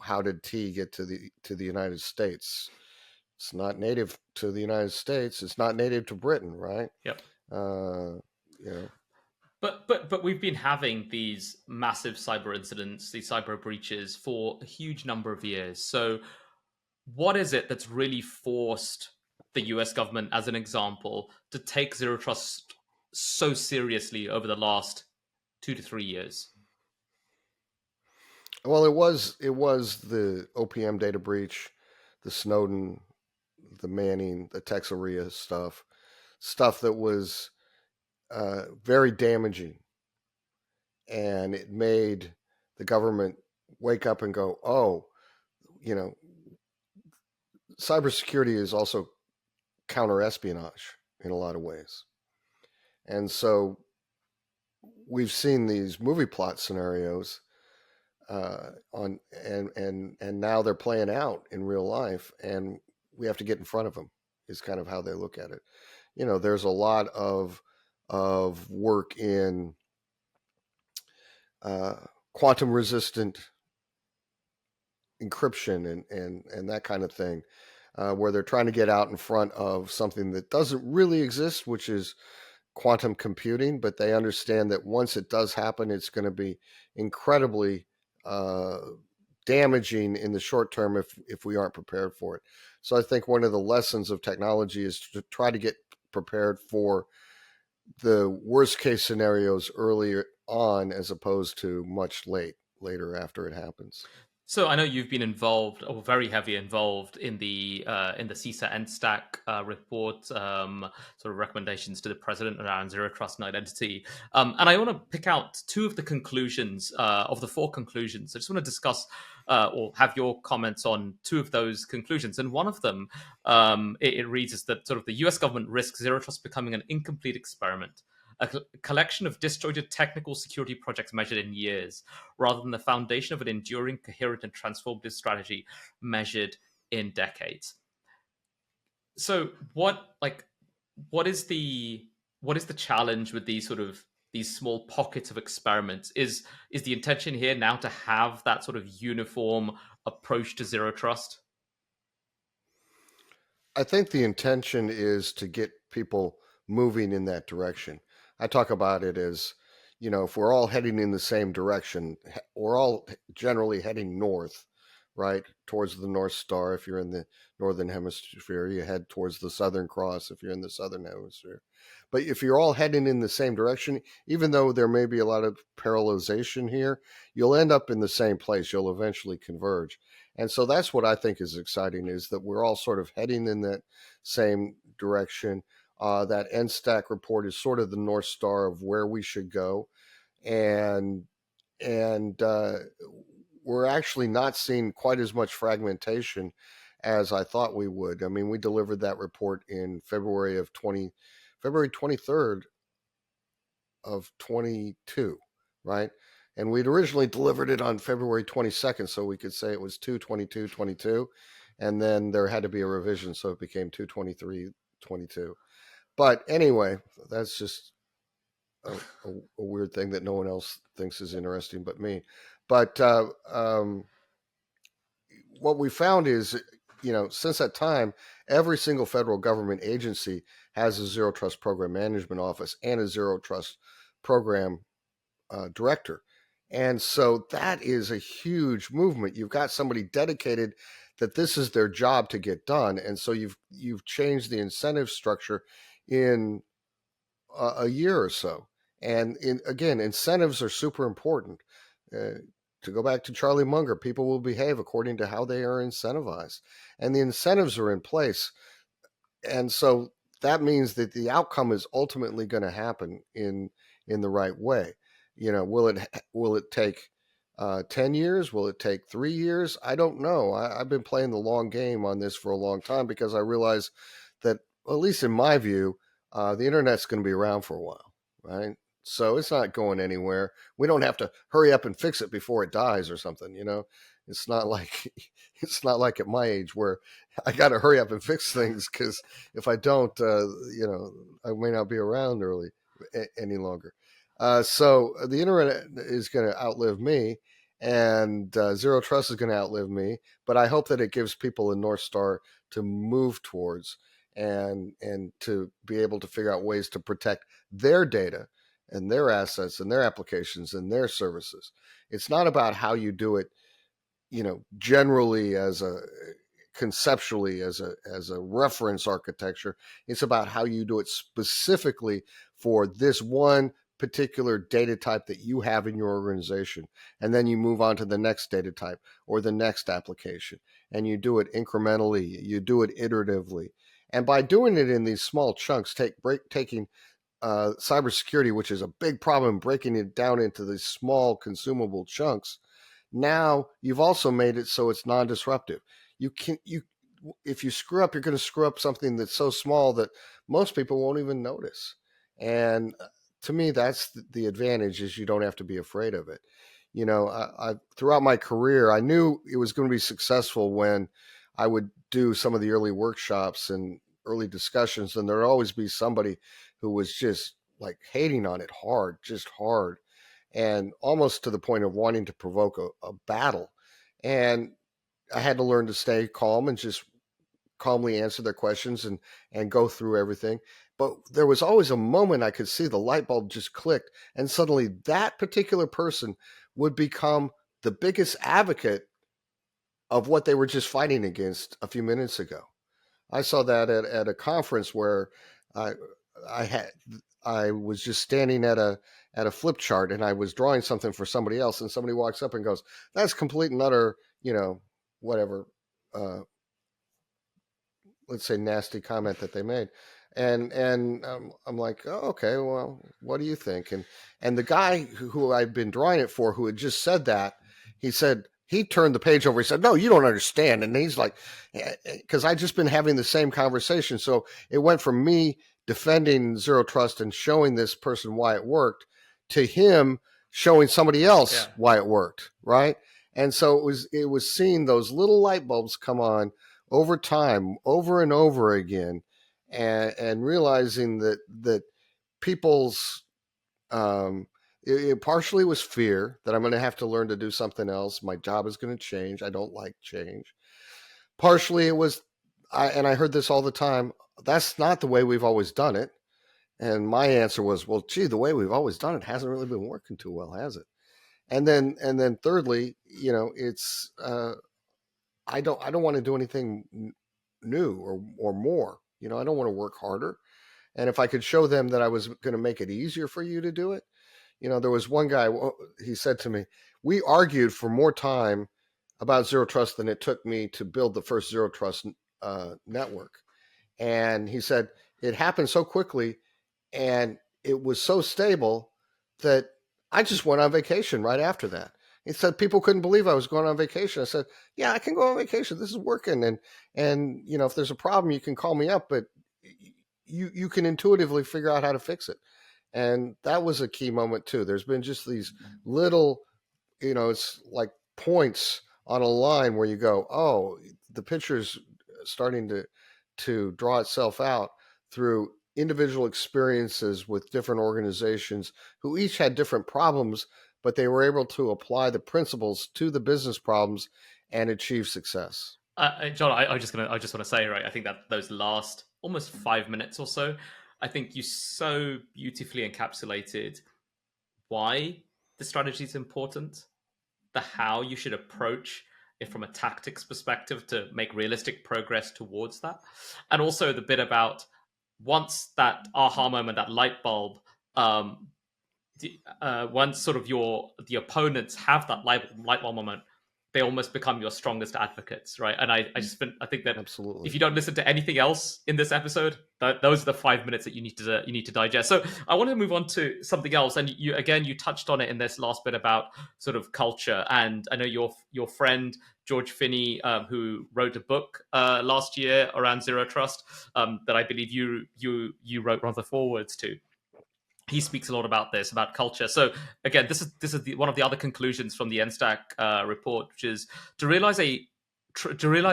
how did tea get to the United States? It's not native to the United States. It's not native to Britain, right? Yep. Uh, you know, But we've been having these massive cyber incidents, these cyber breaches for a huge number of years. So what is it that's really forced the US government, as an example, to take zero trust so seriously over the last 2 to 3 years? well, it was the OPM data breach, the Snowden, the Manning, the Texaria stuff that was very damaging, and it made the government wake up and go, oh, you know, cybersecurity is also counter espionage in a lot of ways. And so we've seen these movie plot scenarios on and now they're playing out in real life, and we have to get in front of them. Is kind of how they look at it. There's a lot of work in uh, quantum resistant encryption and that kind of thing, where they're trying to get out in front of something that doesn't really exist, which is quantum computing. But they understand that once it does happen, it's going to be incredibly uh, damaging in the short term if we aren't prepared for it. So I think one of the lessons of technology is to try to get prepared for the worst case scenarios earlier on, as opposed to much later after it happens. So I know you've been involved, or very heavily involved, in the CISA NSTAC report, sort of recommendations to the president around zero trust and identity. And I want to pick out two of the conclusions of the four conclusions. I just want to discuss or have your comments on two of those conclusions. And one of them, it reads as that sort of the U.S. government risks zero trust becoming an incomplete experiment, a collection of disjointed technical security projects measured in years, rather than the foundation of an enduring, coherent, and transformative strategy measured in decades. So, what is the challenge with these sort of these small pockets of experiments? Is the intention here now to have that sort of uniform approach to zero trust? I think the intention is to get people moving in that direction. I talk about it as, if we're all heading in the same direction, we're all generally heading north, right, towards the North Star. If you're in the northern hemisphere, you head towards the Southern Cross if you're in the southern hemisphere. But if you're all heading in the same direction, even though there may be a lot of parallelization here, you'll end up in the same place. You'll eventually converge. And so that's what I think is exciting, is that we're all sort of heading in that same direction. That NSTAC report is sort of the North Star of where we should go. And we're actually not seeing quite as much fragmentation as I thought we would. I mean, we delivered that report in February 23rd of 22, right? And we'd originally delivered it on February 22nd, so we could say it was 2/22/22, and then there had to be a revision, so it became 2/23/22. But anyway, that's just a weird thing that no one else thinks is interesting but me. But what we found is, since that time, every single federal government agency has a zero trust program management office and a zero trust program director. And so that is a huge movement. You've got somebody dedicated that this is their job to get done. And so you've changed the incentive structure in a year or so. And again, incentives are super important. To go back to Charlie Munger, people will behave according to how they are incentivized. And the incentives are in place. And so that means that the outcome is ultimately going to happen in the right way. Will it take 10 years? Will it take 3 years? I don't know. I've been playing the long game on this for a long time because I realize that, at least in my view, the internet's going to be around for a while, right? So it's not going anywhere. We don't have to hurry up and fix it before it dies or something. It's not like at my age where I got to hurry up and fix things, because if I don't, I may not be around any longer. So the internet is going to outlive me, and zero trust is going to outlive me. But I hope that it gives people a North Star to move towards, and to be able to figure out ways to protect their data and their assets and their applications and their services. It's not about how you do it, generally conceptually as a reference architecture. It's about how you do it specifically for this one particular data type that you have in your organization. And then you move on to the next data type or the next application. And you do it incrementally, you do it iteratively. And by doing it in these small chunks, taking cybersecurity, which is a big problem, breaking it down into these small consumable chunks, now you've also made it so it's non-disruptive. If you screw up, you're going to screw up something that's so small that most people won't even notice. And to me, that's the advantage, is you don't have to be afraid of it. I throughout my career, I knew it was going to be successful when I would do some of the early workshops and early discussions, and there'd always be somebody who was just like hating on it hard, just hard, and almost to the point of wanting to provoke a battle. And I had to learn to stay calm and just calmly answer their questions and go through everything. But there was always a moment I could see the light bulb just clicked, and suddenly that particular person would become the biggest advocate of what they were just fighting against a few minutes ago. I saw that at a conference where I I was just standing at a flip chart, and I was drawing something for somebody else, and somebody walks up and goes, "That's complete and utter, whatever, let's say nasty comment that they made." And I'm like, "Oh, okay, well, what do you think?" And the guy who I'd been drawing it for, who had just said that, he turned the page over. He said, "No, you don't understand." And he's like, because I'd just been having the same conversation. So it went from me defending zero trust and showing this person why it worked, to him showing somebody else why it worked, right? And so it was seeing those little light bulbs come on over time, over and over again, and realizing that people's it partially was fear that I'm going to have to learn to do something else. My job is going to change. I don't like change. Partially it was, I heard this all the time, that's not the way we've always done it. And my answer was, well, gee, the way we've always done it hasn't really been working too well, has it? And then thirdly, it's I don't want to do anything new or more. You know, I don't want to work harder. And if I could show them that I was going to make it easier for you to do it, you know, there was one guy, he said to me, we argued for more time about zero trust than it took me to build the first zero trust network. And he said it happened so quickly and it was so stable that I just went on vacation right after that. He said people couldn't believe I was going on vacation. I said, "Yeah, I can go on vacation. This is working, and you know if there's a problem, you can call me up, but you can intuitively figure out how to fix it." And that was a key moment too. There's been just these little, you know, it's like points on a line where you go, "Oh, the picture's starting to draw itself out through individual experiences with different organizations who each had different problems, but they were able to apply the principles to the business problems and achieve success." John, I just want to say, right, I think that those last almost 5 minutes or so, I think you so beautifully encapsulated why the strategy is important, the how you should approach it from a tactics perspective to make realistic progress towards that, and also the bit about once that aha moment, that light bulb, once sort of the opponents have that light bulb moment, they almost become your strongest advocates, right? And I think that Absolutely. if you don't listen to anything else in this episode, those are the 5 minutes that you need to digest. So I want to move on to something else, and you touched on it in this last bit about sort of culture, and I know your friend George Finney, who wrote a book last year around zero trust, that I believe you wrote one of the forwards to. He speaks a lot about this, about culture. So again, this is one of the other conclusions from the NSTAC report, which is to realize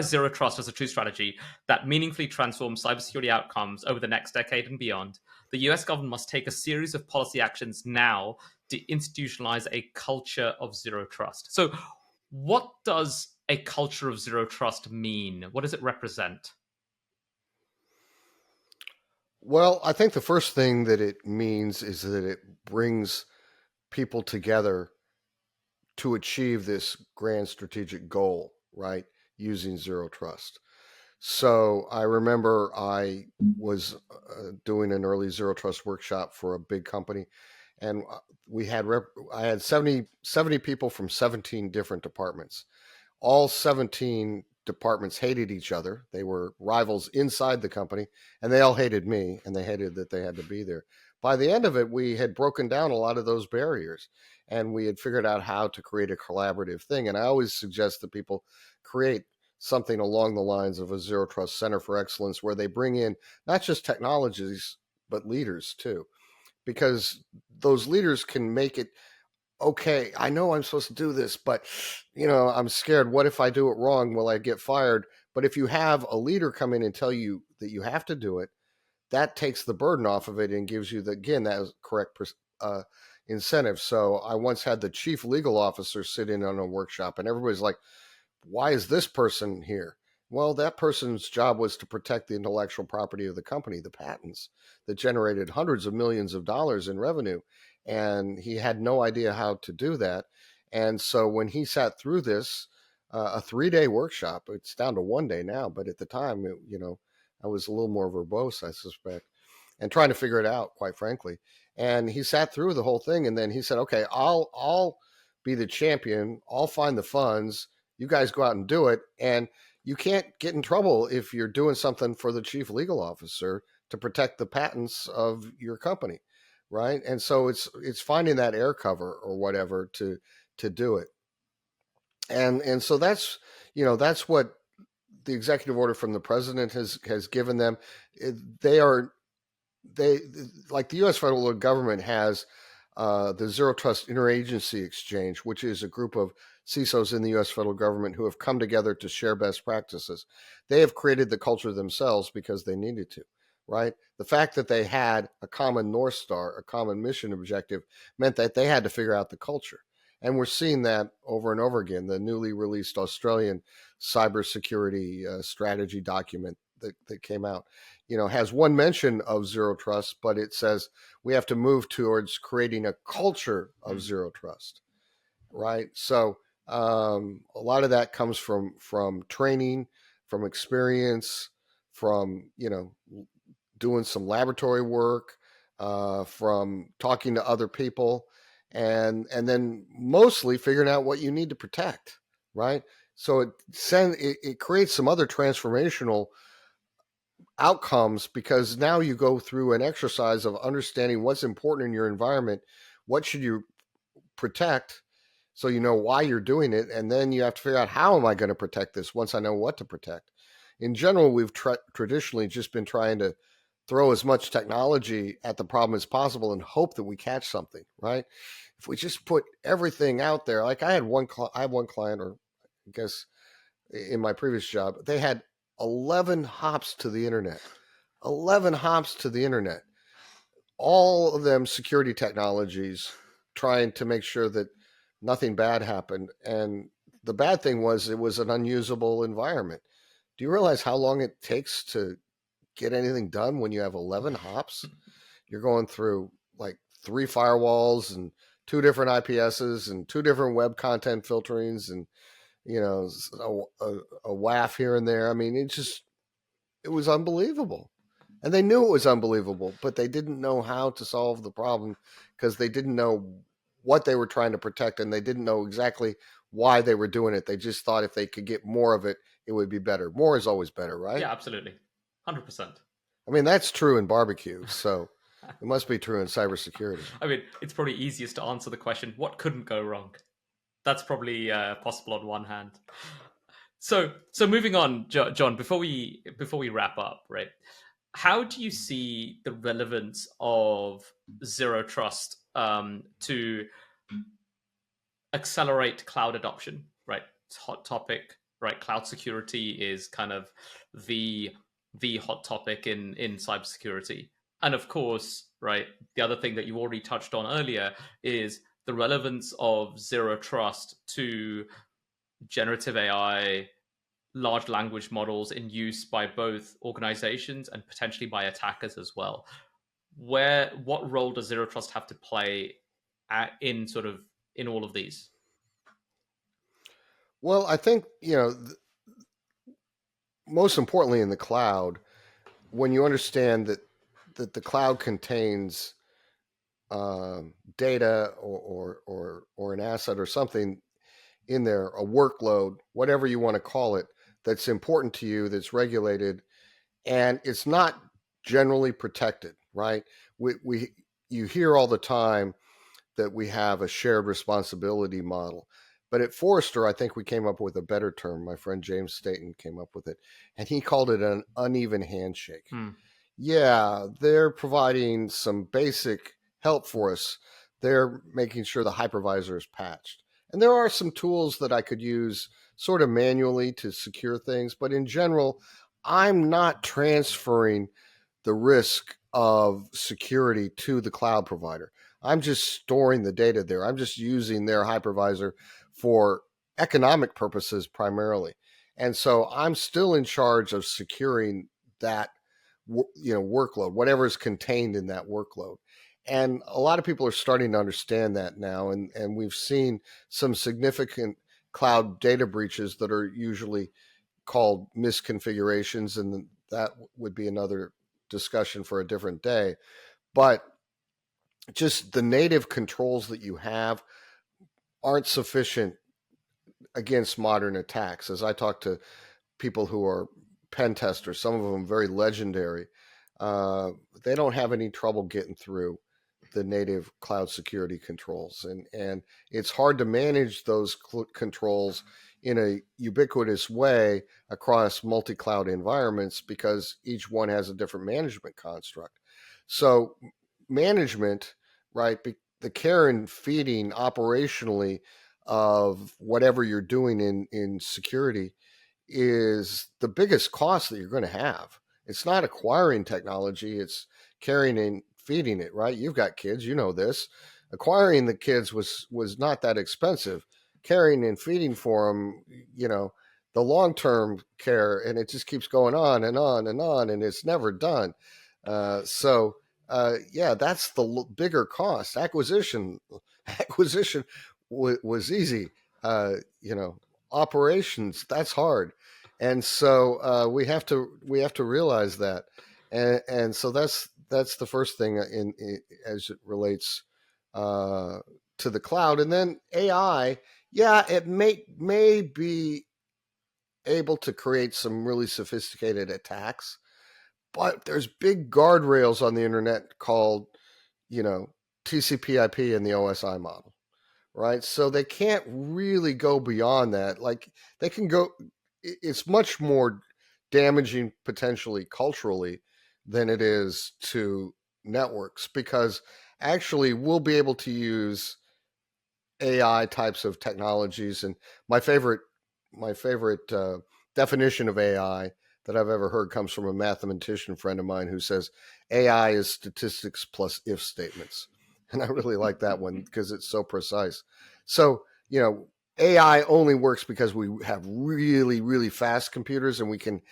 zero trust as a true strategy that meaningfully transforms cybersecurity outcomes over the next decade and beyond. The US government must take a series of policy actions now to institutionalize a culture of zero trust. So, what does a culture of zero trust mean? What does it represent? Well, I think the first thing that it means is that it brings people together to achieve this grand strategic goal, right? Using zero trust. So I remember I was doing an early zero trust workshop for a big company, and I had 70 people from 17 different departments. All 17 departments hated each other. They were rivals inside the company, and they all hated me, and they hated that they had to be there. By the end of it, we had broken down a lot of those barriers, and we had figured out how to create a collaborative thing. And I always suggest that people create something along the lines of a zero trust center for excellence where they bring in not just technologies but leaders too, because those leaders can make it okay. I know I'm supposed to do this, but you know, I'm scared. What if I do it wrong? Will I get fired? But if you have a leader come in and tell you that you have to do it, that takes the burden off of it and gives you that correct incentive. So I once had the chief legal officer sit in on a workshop, and everybody's like, why is this person here? Well, that person's job was to protect the intellectual property of the company, the patents that generated hundreds of millions of dollars in revenue. And he had no idea how to do that. And so when he sat through this, a 3 day workshop, it's down to 1 day now, but at the time, you know, I was a little more verbose, I suspect, and trying to figure it out, quite frankly. And he sat through the whole thing, and then he said, "Okay, I'll be the champion. I'll find the funds. You guys go out and do it." And you can't get in trouble if you're doing something for the chief legal officer to protect the patents of your company, right? And so it's finding that air cover or whatever to do it. And so that's, you know, that's what the executive order from the president has given them. They are they like the U.S. federal government has the Zero Trust Interagency Exchange, which is a group of CISOs in the U.S. federal government who have come together to share best practices. They have created the culture themselves because they needed to, right? The fact that they had a common North Star, a common mission objective, meant that they had to figure out the culture. And we're seeing that over and over again. The newly released Australian cybersecurity strategy document that came out, you know, has one mention of zero trust, but it says we have to move towards creating a culture of zero trust, right? So A lot of that comes from training, from experience, from doing some laboratory work, from talking to other people, and then mostly figuring out what you need to protect, right? So it creates some other transformational outcomes, because now you go through an exercise of understanding what's important in your environment, what should you protect, so you know why you're doing it, and then you have to figure out, how am I going to protect this once I know what to protect. In general, we've traditionally just been trying to throw as much technology at the problem as possible and hope that we catch something, right? If we just put everything out there, like I have one client, or I guess in my previous job, they had 11 hops to the internet. 11 hops to the internet. All of them security technologies, trying to make sure that nothing bad happened. And the bad thing was, it was an unusable environment. Do you realize how long it takes to get anything done when you have 11 hops? You're going through like 3 firewalls and 2 different IPSs and 2 different web content filterings, and a WAF here and there. I mean, it was unbelievable. And they knew it was unbelievable, but they didn't know how to solve the problem, because they didn't know what they were trying to protect, and they didn't know exactly why they were doing it. They just thought if they could get more of it, it would be better. More is always better, right? Yeah, absolutely. 100%. I mean, that's true in barbecue, so it must be true in cybersecurity. I mean, it's probably easiest to answer the question, what couldn't go wrong? That's probably possible on one hand. So moving on, John, before we wrap up, right? How do you see the relevance of zero trust to accelerate cloud adoption? Right, it's a hot topic. Right, cloud security is kind of the hot topic in cybersecurity, and of course, right, the other thing that you already touched on earlier is the relevance of zero trust to generative AI, large language models in use by both organizations and potentially by attackers as well. What role does zero trust have to play in all of these? Well, I think, most importantly in the cloud, when you understand that the cloud contains data, or an asset or something in there, a workload, whatever you want to call it, that's important to you, that's regulated, and it's not generally protected, right? You hear all the time that we have a shared responsibility model. But at Forrester, I think we came up with a better term. My friend James Staten came up with it, and he called it an uneven handshake. Yeah, they're providing some basic help for us. They're making sure the hypervisor is patched. And there are some tools that I could use sort of manually to secure things, but in general, I'm not transferring the risk of security to the cloud provider. I'm just storing the data there. I'm just using their hypervisor for economic purposes primarily. And so I'm still in charge of securing that workload, whatever is contained in that workload. And a lot of people are starting to understand that now, and we've seen some significant cloud data breaches that are usually called misconfigurations, and that would be another discussion for a different day. But just the native controls that you have aren't sufficient against modern attacks. As I talk to people who are pen testers, some of them very legendary, they don't have any trouble getting through the native cloud security controls. And it's hard to manage those controls in a ubiquitous way across multi-cloud environments, because each one has a different management construct. So management, right, the care and feeding operationally of whatever you're doing in security is the biggest cost that you're going to have. It's not acquiring technology, it's carrying and feeding it, right? You've got kids, you know this. Acquiring the kids was not that expensive. Carrying and feeding for them, the long-term care, and it just keeps going on and on and on, and it's never done. Yeah, that's the bigger cost. Acquisition was easy. You know, operations, that's hard. And so we have to realize that. And so that's the first thing in as it relates uh, to the cloud. And then AI, yeah, it may be able to create some really sophisticated attacks, but there's big guardrails on the internet called, you know, TCP/IP and the OSI model, right? So they can't really go beyond that. Like they can go, it's much more damaging potentially culturally than it is to networks, because actually we'll be able to use AI types of technologies. And my favorite, my favorite definition of AI that I've ever heard comes from a mathematician friend of mine who says AI is statistics plus if statements. And I really like that one because it's so precise. So, you know, AI only works because we have really, really fast computers and we can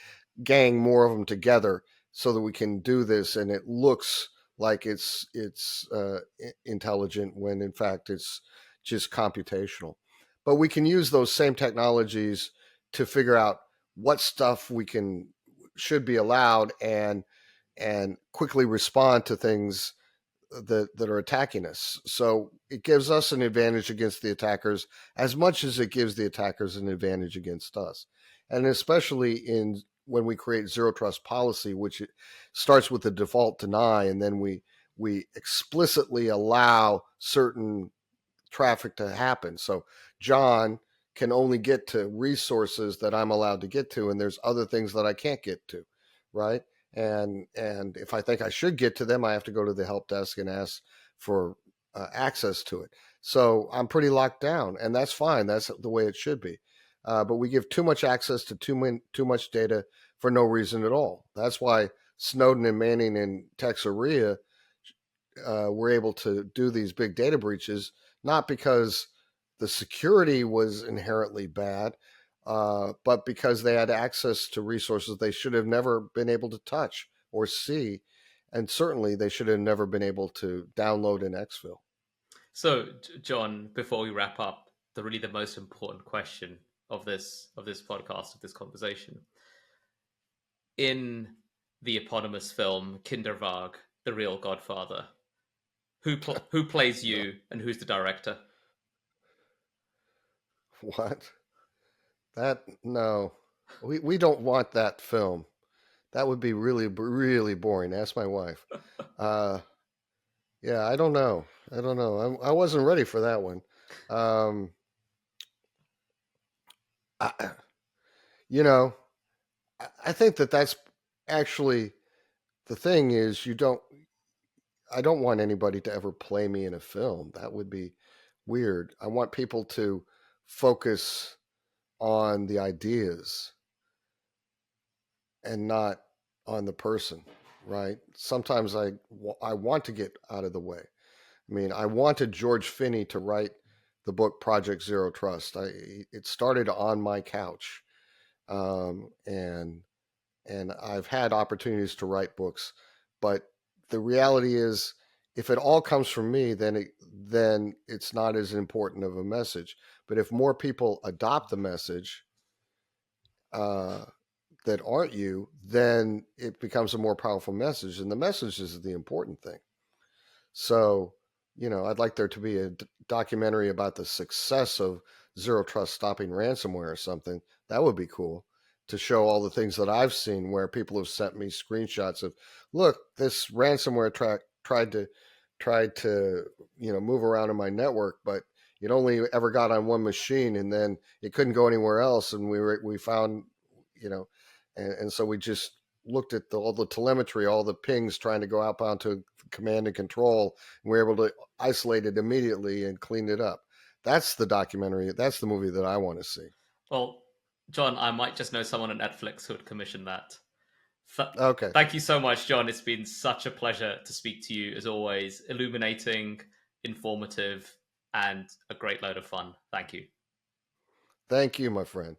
gang more of them together so that we can do this, and it looks like it's intelligent when in fact it's just computational. But we can use those same technologies to figure out what stuff we can should be allowed, and quickly respond to things that are attacking us. So it gives us an advantage against the attackers as much as it gives the attackers an advantage against us. And especially in when we create zero trust policy, which it starts with the default deny, and then we explicitly allow certain traffic to happen. So John can only get to resources that I'm allowed to get to, and there's other things that I can't get to, right? And if I think I should get to them, I have to go to the help desk and ask for access to it. So I'm pretty locked down, and that's fine. That's the way it should be. But we give too much access to too much data for no reason at all. That's why Snowden and Manning and Texaria were able to do these big data breaches, not because the security was inherently bad, but because they had access to resources they should have never been able to touch or see. And certainly they should have never been able to download and exfil. So, John, before we wrap up, the most important question of this podcast, of this conversation, in the eponymous film Kindervag, the real Godfather, who plays No. you and who's the director? What? That, no. We don't want that film. That would be really, really boring. Ask my wife. Uh, yeah, I don't know. I don't know. I wasn't ready for that one. Um, I, you know, I think that that's actually the thing is you don't. I don't want anybody to ever play me in a film. That would be weird. I want people to focus on the ideas and not on the person, right? Sometimes I want to get out of the way. I mean, I wanted George Finney to write the book Project Zero Trust. It started on my couch, um, and and I've had opportunities to write books, but the reality is, if it all comes from me, then it's not as important of a message. But if more people adopt the message uh, that aren't you, then it becomes a more powerful message, and the message is the important thing. So, I'd like there to be a documentary about the success of Zero Trust stopping ransomware or something. That would be cool to show all the things that I've seen where people have sent me screenshots of, look, this ransomware tried to move around in my network, but it only ever got on one machine, and then it couldn't go anywhere else, and we found, you know, and so we just looked at all the telemetry, all the pings trying to go outbound to command and control, and we were able to isolate it immediately and clean it up. That's the documentary. That's the movie that I want to see. Well, John, I might just know someone at Netflix who would commission that. Th- Okay. Thank you so much, John. It's been such a pleasure to speak to you, as always. Illuminating, informative, and a great load of fun. Thank you. Thank you, my friend.